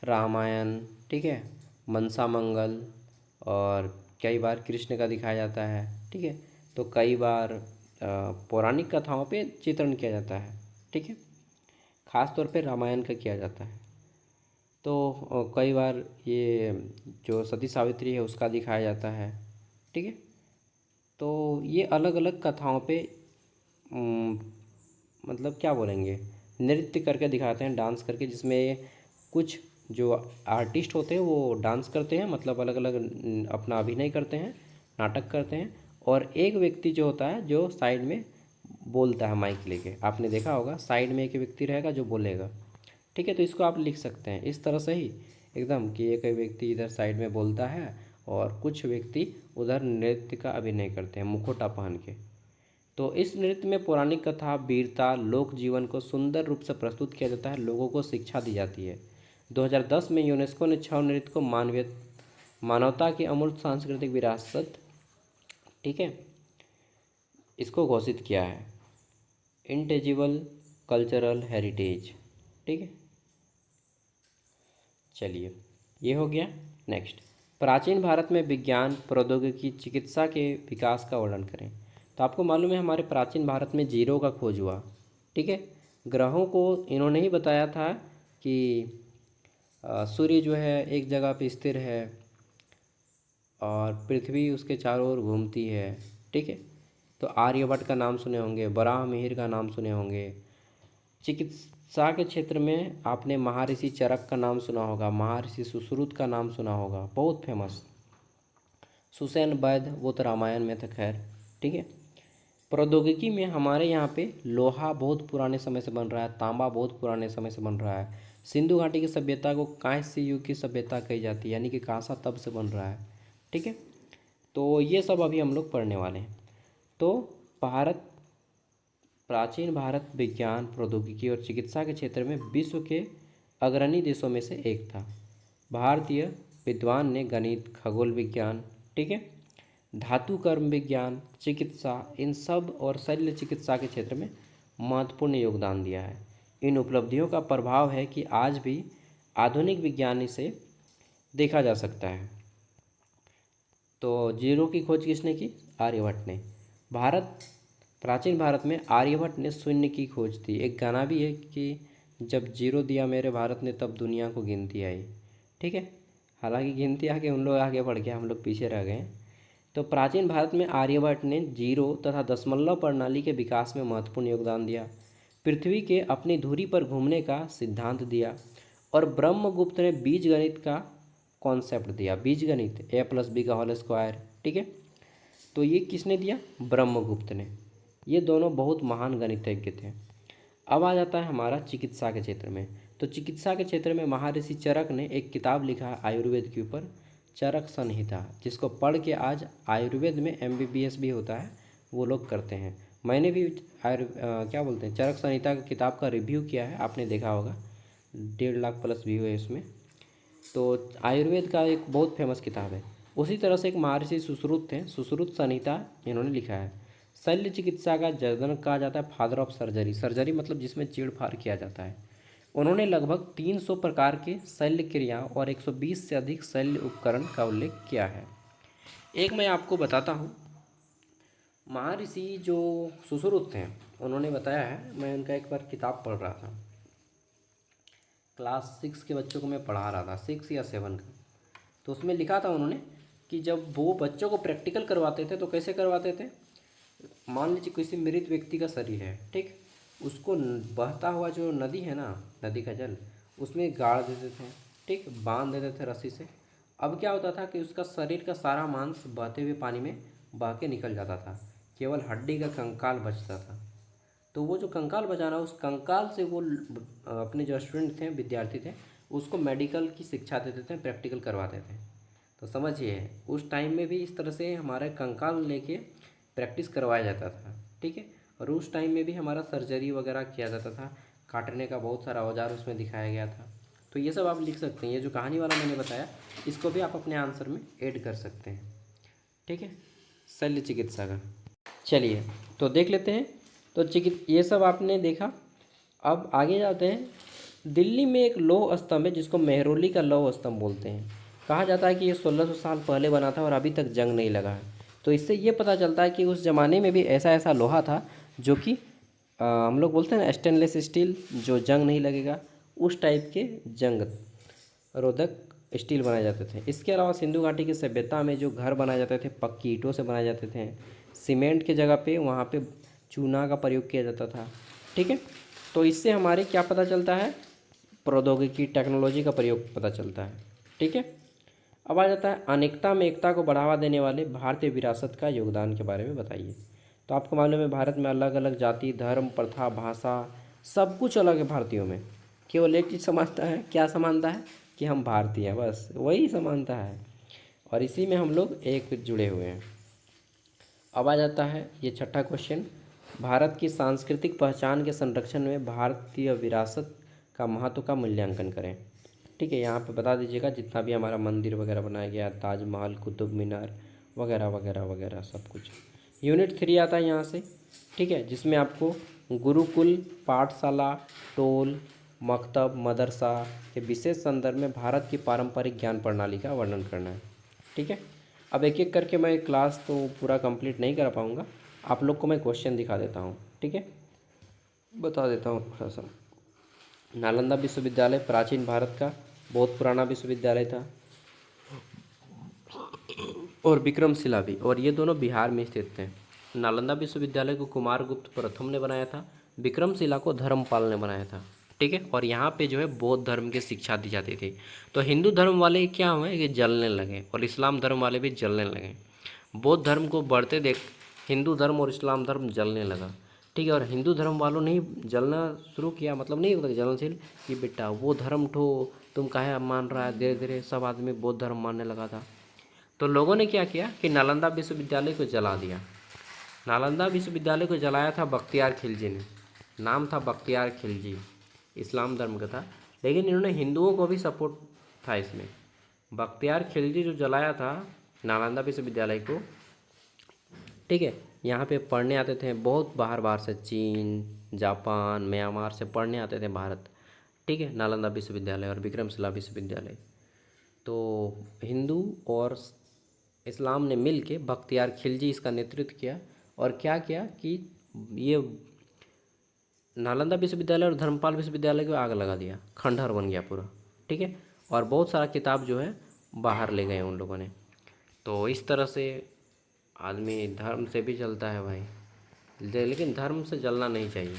रामायण, ठीक है, मनसा मंगल, और कई बार कृष्ण का दिखाया जाता है। ठीक है, तो कई बार पौराणिक कथाओं पे चित्रण किया जाता है। ठीक है, खास तौर पे रामायण का किया जाता है। तो कई बार ये जो सती सावित्री है उसका दिखाया जाता है। ठीक है, तो ये अलग अलग कथाओं पे मतलब क्या बोलेंगे, नृत्य करके दिखाते हैं, डांस करके, जिसमें कुछ जो आर्टिस्ट होते हैं वो डांस करते हैं, मतलब अलग अलग अपना अभिनय करते हैं, नाटक करते हैं। और एक व्यक्ति जो होता है जो साइड में बोलता है माइक लेके, आपने देखा होगा साइड में एक व्यक्ति रहेगा जो बोलेगा। ठीक है, तो इसको आप लिख सकते हैं इस तरह से ही एकदम, कि एक व्यक्ति इधर साइड में बोलता है और कुछ व्यक्ति उधर नृत्य का अभिनय करते हैं मुखौटा पहन के। तो इस नृत्य में पौराणिक कथा, वीरता, लोक जीवन को सुंदर रूप से प्रस्तुत किया जाता है, लोगों को शिक्षा दी जाती है। 2010 में यूनेस्को ने छऊ नृत्य को मानवता की अमूर्त सांस्कृतिक विरासत, ठीक है, इसको घोषित किया है, इंटेजिबल कल्चरल हेरिटेज। ठीक है, चलिए ये हो गया। नेक्स्ट, प्राचीन भारत में विज्ञान, प्रौद्योगिकी, चिकित्सा के विकास का वर्णन करें। तो आपको मालूम है हमारे प्राचीन भारत में जीरो का खोज हुआ। ठीक है, ग्रहों को इन्होंने ही बताया था कि सूर्य जो है एक जगह पे स्थिर है और पृथ्वी उसके चारों ओर घूमती है। ठीक है, तो आर्यभट्ट का नाम सुने होंगे, बराहमिहिर का नाम सुने होंगे। चिकित्सा के क्षेत्र में आपने महर्षि चरक का नाम सुना होगा, महर्षि सुश्रुत का नाम सुना होगा, बहुत फेमस। सुसैन वैद्य, वो तो रामायण में थे, खैर। ठीक है, प्रौद्योगिकी में हमारे यहाँ पे लोहा बहुत पुराने समय से बन रहा है, तांबा बहुत पुराने समय से बन रहा है। सिंधु घाटी की सभ्यता को कांस्य युग की सभ्यता कही जाती है, यानी कि कांसा तब से बन रहा है। ठीक है, तो ये सब अभी हम लोग पढ़ने वाले हैं। तो भारत, प्राचीन भारत विज्ञान, प्रौद्योगिकी और चिकित्सा के क्षेत्र में विश्व के अग्रणी देशों में से एक था। भारतीय विद्वान ने गणित, खगोल विज्ञान, ठीक है, धातु कर्म विज्ञान, चिकित्सा, इन सब और शल्य चिकित्सा के क्षेत्र में महत्वपूर्ण योगदान दिया है। इन उपलब्धियों का प्रभाव है कि आज भी आधुनिक विज्ञान से देखा जा सकता है। तो जीरो की खोज किसने की? आर्यभट्ट ने। प्राचीन भारत में आर्यभट्ट ने शून्य की खोज थी। एक गाना भी है कि जब जीरो दिया मेरे भारत ने तब दुनिया को गिनती आई। ठीक है, हालांकि गिनती आगे उन लोग आगे बढ़ गए, हम लोग पीछे रह गए। तो प्राचीन भारत में आर्यभट्ट ने जीरो तथा दशमलव प्रणाली के विकास में महत्वपूर्ण योगदान दिया। पृथ्वी के अपनी धुरी पर घूमने का सिद्धांत दिया और ब्रह्मगुप्त ने बीजगणित का कॉन्सेप्ट दिया। बीजगणित a+b का होल स्क्वायर। ठीक है, तो ये किसने दिया? ब्रह्मगुप्त ने। ये दोनों बहुत महान गणितज्ञ थे। अब आ जाता है हमारा चिकित्सा के क्षेत्र में। तो चिकित्सा के क्षेत्र में महर्षि चरक ने एक किताब लिखा है आयुर्वेद के ऊपर, चरक संहिता, जिसको पढ़ के आज आयुर्वेद में MBBS भी होता है, वो लोग करते हैं। मैंने भी क्या बोलते हैं, चरक संहिता की किताब का रिव्यू किया है, आपने देखा होगा, 1.5 लाख प्लस व्यू है इसमें। तो आयुर्वेद का एक बहुत फेमस किताब है। उसी तरह से एक महर्षि सुश्रुत थे, सुश्रुत संहिता इन्होंने लिखा है। शल्य चिकित्सा का जनक कहा जाता है, फादर ऑफ सर्जरी। सर्जरी मतलब जिसमें चीड़-फाड़ किया जाता है। उन्होंने लगभग 300 प्रकार के शल्य क्रिया और 120 से अधिक शल्य उपकरण का उल्लेख किया है। एक मैं आपको बताता हूँ, महर्षि जो सुश्रुत थे उन्होंने बताया है, मैं उनका एक बार किताब पढ़ रहा था, क्लास 6 के बच्चों को मैं पढ़ा रहा था, 6 या 7 का। तो उसमें लिखा था उन्होंने कि जब वो बच्चों को प्रैक्टिकल करवाते थे तो कैसे करवाते थे, मान लीजिए किसी मृत व्यक्ति का शरीर है, ठीक, उसको बहता हुआ जो नदी है ना, नदी का जल, उसमें गाड़ देते थे, ठीक, बांध देते थे रस्सी से। अब क्या होता था कि उसका शरीर का सारा मांस बहते हुए पानी में बह के निकल जाता था, केवल हड्डी का कंकाल बचता था। तो वो जो कंकाल बचाना, उस कंकाल से वो अपने जो स्टूडेंट थे, विद्यार्थी थे, उसको मेडिकल की शिक्षा देते थे, प्रैक्टिकल करवाते थे। तो समझिए उस टाइम में भी इस तरह से हमारे कंकाल लेके प्रैक्टिस करवाया जाता था। ठीक है, और उस टाइम में भी हमारा सर्जरी वगैरह किया जाता था, काटने का बहुत सारा औजार उसमें दिखाया गया था। तो ये सब आप लिख सकते हैं, ये जो कहानी वाला मैंने बताया इसको भी आप अपने आंसर में ऐड कर सकते हैं। ठीक है, शल्य चिकित्सा का। चलिए तो देख लेते हैं। तो ये सब आपने देखा। अब आगे जाते हैं। दिल्ली में एक लौह स्तंभ है जिसको मेहरौली का लौह स्तंभ बोलते हैं। कहा जाता है कि ये 1600 साल पहले बना था और अभी तक जंग नहीं लगा है। तो इससे ये पता चलता है कि उस ज़माने में भी ऐसा ऐसा लोहा था जो कि हम लोग बोलते हैं ना स्टेनलेस स्टील, जो जंग नहीं लगेगा, उस टाइप के जंग रोधक स्टील बनाए जाते थे। इसके अलावा सिंधु घाटी की सभ्यता में जो घर बनाए जाते थे पक्की ईंटों से बनाए जाते थे, सीमेंट के जगह पे वहाँ पे चूना का प्रयोग किया जाता था। ठीक है, तो इससे हमारे क्या पता चलता है, प्रौद्योगिकी, टेक्नोलॉजी का प्रयोग पता चलता है। ठीक है, अब आ जाता है अनेकता में एकता को बढ़ावा देने वाले भारतीय विरासत का योगदान के बारे में बताइए। तो आपको मालूम है भारत में अलग अलग जाति, धर्म, प्रथा, भाषा, सब कुछ अलग है भारतीयों में। केवल एक चीज़ समानता है, क्या समानता है, कि हम भारतीय हैं, बस वही समानता है, और इसी में हम लोग एक जुड़े हुए हैं। अब आ जाता है ये छठा क्वेश्चन, भारत की सांस्कृतिक पहचान के संरक्षण में भारतीय विरासत का महत्व का मूल्यांकन करें। ठीक है, यहाँ पे बता दीजिएगा जितना भी हमारा मंदिर वगैरह बनाया गया, ताजमहल, कुतुब मीनार वगैरह वगैरह वगैरह सब कुछ। यूनिट 3 आता है यहाँ से। ठीक है, जिसमें आपको गुरुकुल, पाठशाला, टोल, मकतब, मदरसा के विशेष संदर्भ में भारत की पारंपरिक ज्ञान प्रणाली का वर्णन करना है। ठीक है, अब एक एक करके मैं क्लास तो पूरा कंप्लीट नहीं कर पाऊँगा, आप लोग को मैं क्वेश्चन दिखा देता हूँ। ठीक है, बता देता हूँ थोड़ा सा। नालंदा विश्वविद्यालय प्राचीन भारत का बहुत पुराना विश्वविद्यालय था, और विक्रमशिला भी, और ये दोनों बिहार में स्थित थे। नालंदा विश्वविद्यालय को कुमारगुप्त प्रथम ने बनाया था, विक्रमशिला को धर्मपाल ने बनाया था। ठीक है, और यहाँ पे जो है बौद्ध धर्म की शिक्षा दी जाती थी। तो हिंदू धर्म वाले क्या हुए कि जलने लगे, और इस्लाम धर्म वाले भी जलने लगे। बौद्ध धर्म को बढ़ते देख हिंदू धर्म और इस्लाम धर्म जलने लगा। ठीक है, और हिंदू धर्म वालों ने ही जलना शुरू किया, मतलब नहीं होता जलनशील कि बेटा वो धर्म ठो तुम काहे मान रहा है। धीरे धीरे सब आदमी बौद्ध धर्म मानने लगा था। तो लोगों ने क्या किया कि नालंदा विश्वविद्यालय को जला दिया। नालंदा विश्वविद्यालय को जलाया था बख्तियार खिलजी ने। नाम था बख्तियार खिलजी, इस्लाम धर्म का था, लेकिन इन्होंने हिंदुओं को भी सपोर्ट था इसमें। बख्तियार खिलजी जो जलाया था नालंदा विश्वविद्यालय को, ठीक है, यहाँ पे पढ़ने आते थे बहुत बाहर बाहर से, चीन, जापान, म्यांमार से पढ़ने आते थे भारत। ठीक है, नालंदा विश्वविद्यालय और विक्रमशिला विश्वविद्यालय। तो हिंदू और इस्लाम ने मिल के बख्तियार खिलजी इसका नेतृत्व किया और क्या किया कि ये नालंदा विश्वविद्यालय और धर्मपाल विश्वविद्यालय को आग लगा दिया, खंडहर बन गया पूरा। ठीक है, और बहुत सारा किताब जो है बाहर ले गए उन लोगों ने। तो इस तरह से आदमी धर्म से भी जलता है भाई, लेकिन धर्म से जलना नहीं चाहिए।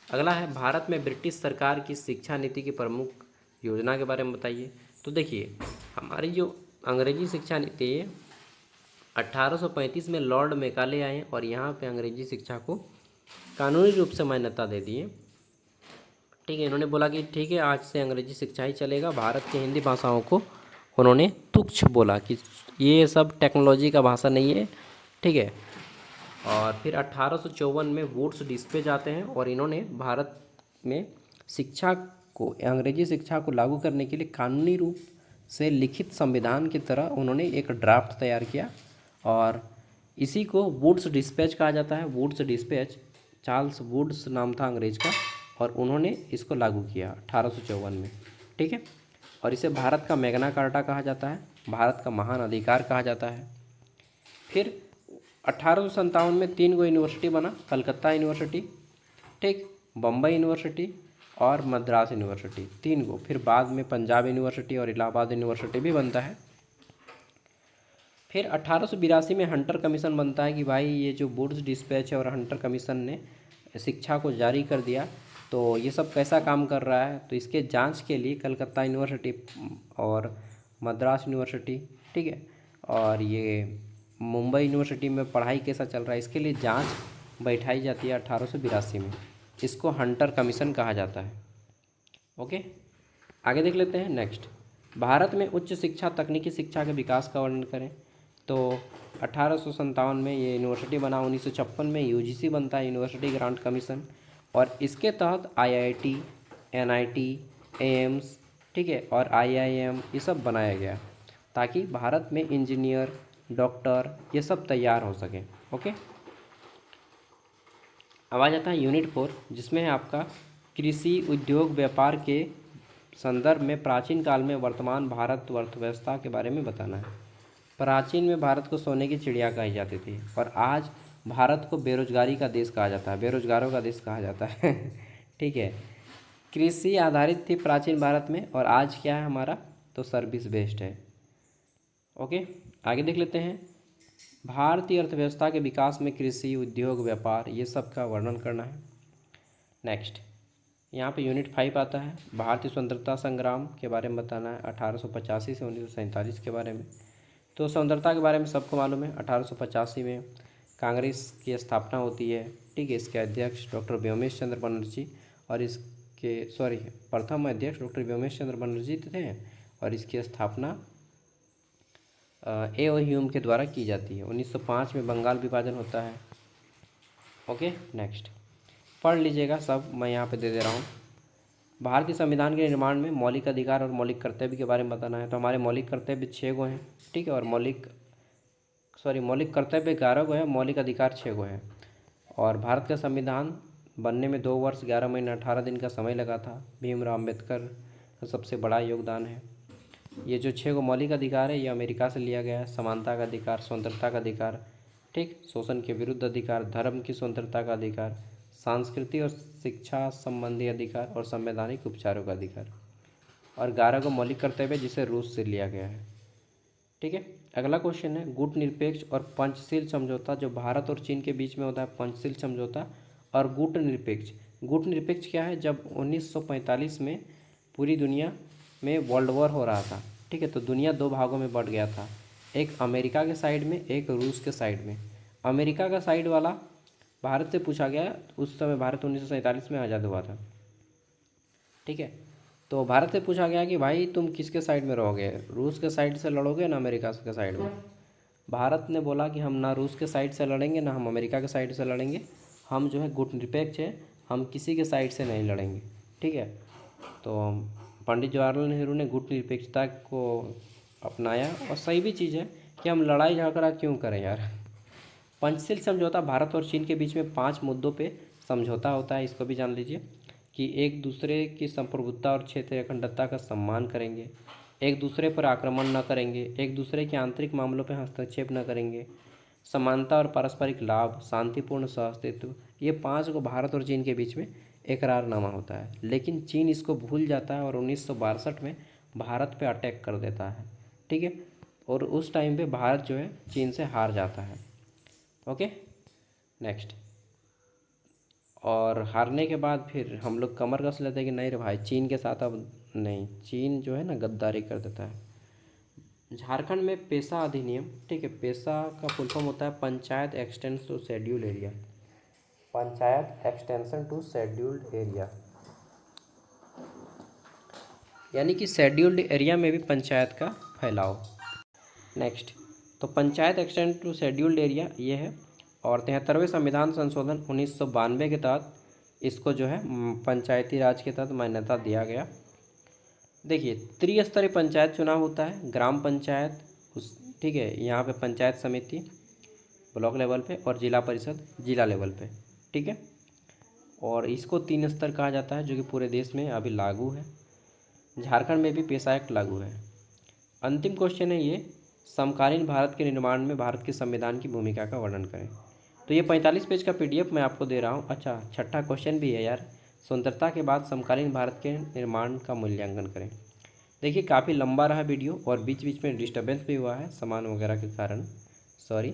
अगला है, भारत में ब्रिटिश सरकार की शिक्षा नीति की प्रमुख योजना के बारे में बताइए। तो देखिए, हमारी जो अंग्रेजी शिक्षा नीति है 1835 में लॉर्ड मेकाले आए और यहाँ पे अंग्रेजी शिक्षा को कानूनी रूप से मान्यता दे दी है। ठीक है, इन्होंने बोला कि ठीक है आज से अंग्रेजी शिक्षा ही चलेगा। भारत की हिंदी भाषाओं को उन्होंने तुच्छ बोला कि ये सब टेक्नोलॉजी का भाषा नहीं है। ठीक है, और फिर 1854 में वुड्स डिस्पेच आते हैं और इन्होंने भारत में शिक्षा को, अंग्रेजी शिक्षा को लागू करने के लिए कानूनी रूप से लिखित संविधान की तरह उन्होंने एक ड्राफ्ट तैयार किया और इसी को वुड्स डिस्पैच कहा जाता है। वुड्स डिस्पैच, चार्ल्स वुड्स नाम था अंग्रेज का, और उन्होंने इसको लागू किया 1854 में। ठीक है, और इसे भारत का मैग्ना कार्टा कहा जाता है, भारत का महान अधिकार कहा जाता है। फिर 1857 में 3 गो यूनिवर्सिटी बना, कलकत्ता यूनिवर्सिटी, ठीक, बम्बई यूनिवर्सिटी और मद्रास यूनिवर्सिटी, 3 गो। फिर बाद में पंजाब यूनिवर्सिटी और इलाहाबाद यूनिवर्सिटी भी बनता है। फिर 1882 में हंटर कमीशन बनता है कि भाई ये जो वुड्स डिस्पैच है और हंटर कमीशन ने शिक्षा को जारी कर दिया, तो ये सब कैसा काम कर रहा है। तो इसके जांच के लिए कलकत्ता यूनिवर्सिटी और मद्रास यूनिवर्सिटी, ठीक है, और ये मुंबई यूनिवर्सिटी में पढ़ाई कैसा चल रहा है, इसके लिए जांच बैठाई जाती है 1882 में। इसको हंटर कमीशन कहा जाता है। ओके, आगे देख लेते हैं। नेक्स्ट, भारत में उच्च शिक्षा तकनीकी शिक्षा के विकास का वर्णन करें। तो 1857 में ये यूनिवर्सिटी बना, 1956 में यूजीसी बनता है, यूनिवर्सिटी ग्रांट कमीशन, और इसके तहत आईआईटी, एनआईटी, एम्स, ठीक है, और आईआईएम ये सब बनाया गया ताकि भारत में इंजीनियर, डॉक्टर ये सब तैयार हो सकें। ओके, अब आ जाता है यूनिट 4, जिसमें है आपका कृषि, उद्योग, व्यापार के संदर्भ में प्राचीन काल में वर्तमान भारत अर्थव्यवस्था के बारे में बताना है। प्राचीन में भारत को सोने की चिड़िया कही जाती थी और आज भारत को बेरोजगारी का देश कहा जाता है, बेरोजगारों का देश कहा जाता है। ठीक है, कृषि आधारित थी प्राचीन भारत में और आज क्या है हमारा, तो सर्विस बेस्ड है। ओके, आगे देख लेते हैं। भारतीय अर्थव्यवस्था के विकास में कृषि, उद्योग, व्यापार ये सब का वर्णन करना है। नेक्स्ट, यहाँ पे यूनिट 5 आता है, भारतीय स्वतंत्रता संग्राम के बारे में बताना है, 1885 से 1947 के बारे में। तो स्वतंत्रता के बारे में सबको मालूम है, 1885 में कांग्रेस की स्थापना होती है। ठीक है, इसके अध्यक्ष डॉक्टर व्योमेश चंद्र बनर्जी और प्रथम अध्यक्ष डॉक्टर व्योमेश चंद्र बनर्जी थे और इसकी स्थापना ए ओ ह्यूम के द्वारा की जाती है। 1905 में बंगाल विभाजन होता है। ओके, नेक्स्ट पढ़ लीजिएगा सब, मैं यहाँ पे दे दे रहा हूँ। भारतीय संविधान के निर्माण में मौलिक अधिकार और मौलिक कर्तव्य के बारे में बताना है। तो हमारे मौलिक कर्तव्य 6 गो हैं, ठीक है, और मौलिक कर्तव्य 11 गो है, मौलिक अधिकार 6 गो है। और भारत का संविधान बनने में 2 वर्ष 11 महीने 18 दिन का समय लगा था। भीमराव अम्बेडकर का सबसे बड़ा योगदान है। ये जो 6 गो मौलिक अधिकार है ये अमेरिका से लिया गया है। समानता का अधिकार, स्वतंत्रता का अधिकार, ठीक, शोषण के विरुद्ध अधिकार, धर्म की स्वतंत्रता का अधिकार, सांस्कृतिक और शिक्षा संबंधी अधिकार और संवैधानिक उपचारों का अधिकार। और 11 को मौलिक कर्तव्य जिसे रूस से लिया गया है। ठीक है, अगला क्वेश्चन है गुट निरपेक्ष और पंचशील समझौता, जो भारत और चीन के बीच में होता है पंचशील समझौता, और गुट निरपेक्ष। गुट निरपेक्ष क्या है, जब 1945 में पूरी दुनिया में वर्ल्ड वॉर हो रहा था, ठीक है, तो दुनिया 2 भागों में बट गया था, एक अमेरिका के साइड में, एक रूस के साइड में। अमेरिका का साइड वाला भारत से पूछा गया। उस समय भारत 1947 में आज़ाद हुआ था। ठीक है, तो भारत से पूछा गया कि भाई तुम किसके साइड में रहोगे, रूस के साइड से लड़ोगे ना अमेरिका के साइड में। भारत ने बोला कि हम ना रूस के साइड से लड़ेंगे ना हम अमेरिका के साइड से लड़ेंगे, हम जो है गुटनिरपेक्ष है, हम किसी के साइड से नहीं लड़ेंगे। ठीक है, तो पंडित जवाहरलाल नेहरू ने गुटनिरपेक्षता को अपनाया और सही भी चीज़ है कि हम लड़ाई झगड़ा क्यों करें यार। पंचशील समझौता भारत और चीन के बीच में 5 मुद्दों पे समझौता होता है, इसको भी जान लीजिए कि एक दूसरे की संप्रभुता और क्षेत्रीय अखंडता का सम्मान करेंगे, एक दूसरे पर आक्रमण न करेंगे, एक दूसरे के आंतरिक मामलों पर हस्तक्षेप न करेंगे, समानता और पारस्परिक लाभ, शांतिपूर्ण सहअस्तित्व। ये 5 को भारत और चीन के बीच में एकरारनामा होता है। लेकिन चीन इसको भूल जाता है और 1962 में भारत पे अटैक कर देता है। ठीक है, और उस टाइम पे भारत जो है चीन से हार जाता है। Okay, next. और हारने के बाद फिर हम लोग कमर कस लेते हैं कि नहीं रे भाई चीन के साथ अब नहीं, चीन जो है ना गद्दारी कर देता है। झारखंड में पेशा अधिनियम, ठीक है, पेशा का फुल फॉर्म होता है panchayat extension to scheduled area, panchayat extension to scheduled area, यानी कि शेड्यूल्ड एरिया में भी पंचायत का फैलाव। नेक्स्ट, तो panchayat extension to scheduled area ये है। और 73वें संविधान संशोधन 1992 के तहत इसको जो है पंचायती राज के तहत मान्यता दिया गया। देखिए, त्रिस्तरीय पंचायत चुनाव होता है, ग्राम पंचायत उस, ठीक है, यहाँ पे पंचायत समिति ब्लॉक लेवल पे और जिला परिषद जिला लेवल पे। ठीक है, और इसको 3 स्तर कहा जाता है जो कि पूरे देश में अभी लागू है। झारखंड में भी पेशा एक्ट लागू है। अंतिम क्वेश्चन है ये, समकालीन भारत के निर्माण में भारत के संविधान की भूमिका का वर्णन करें। तो ये 45 पेज का पीडीएफ मैं आपको दे रहा हूँ। अच्छा, छठा क्वेश्चन भी है यार, स्वतंत्रता के बाद समकालीन भारत के निर्माण का मूल्यांकन करें। देखिए काफ़ी लंबा रहा वीडियो और बीच बीच में डिस्टर्बेंस भी हुआ है सामान वगैरह के कारण, सॉरी।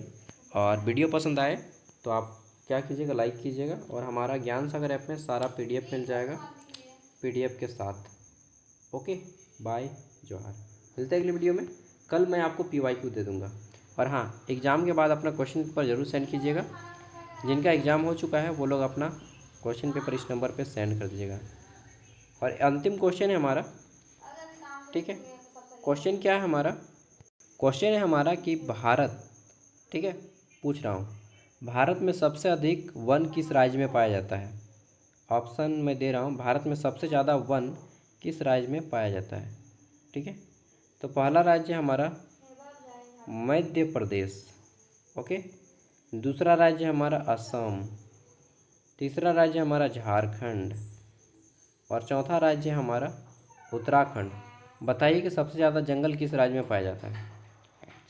और वीडियो पसंद आए तो आप क्या कीजिएगा, लाइक कीजिएगा। और हमारा ज्ञान सागर ऐप में सारा पीडीएफ मिल जाएगा पीडीएफ के साथ। ओके, बाय, जोहार। मिलते हैं अगले वीडियो में। कल मैं आपको पीवाईक्यू दे दूंगा। और हाँ, एग्ज़ाम के बाद अपना क्वेश्चन पेपर ज़रूर सेंड कीजिएगा। जिनका एग्ज़ाम हो चुका है वो लोग अपना क्वेश्चन पेपर इस नंबर पे सेंड कर दीजिएगा। और अंतिम क्वेश्चन है हमारा, ठीक है, क्वेश्चन क्या है हमारा, क्वेश्चन है हमारा कि भारत, ठीक है, पूछ रहा हूँ, भारत में सबसे अधिक वन किस राज्य में पाया जाता है। ऑप्शन मैं दे रहा हूँ, भारत में सबसे ज़्यादा वन किस राज्य में पाया जाता है। ठीक है, तो पहला राज्य हमारा मध्य प्रदेश, ओके, दूसरा राज्य हमारा असम, तीसरा राज्य हमारा झारखंड और चौथा राज्य हमारा उत्तराखंड। बताइए कि सबसे ज़्यादा जंगल किस राज्य में पाया जाता है।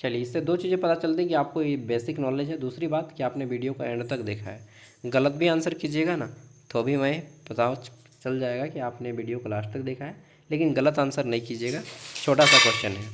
चलिए, इससे 2 चीज़ें पता चलती हैं कि आपको ये बेसिक नॉलेज है। दूसरी बात कि आपने वीडियो को एंड तक देखा है। गलत भी आंसर कीजिएगा ना तो भी मैं पता चल जाएगा कि आपने वीडियो को लास्ट तक देखा है, लेकिन गलत आंसर नहीं कीजिएगा। छोटा सा क्वेश्चन है।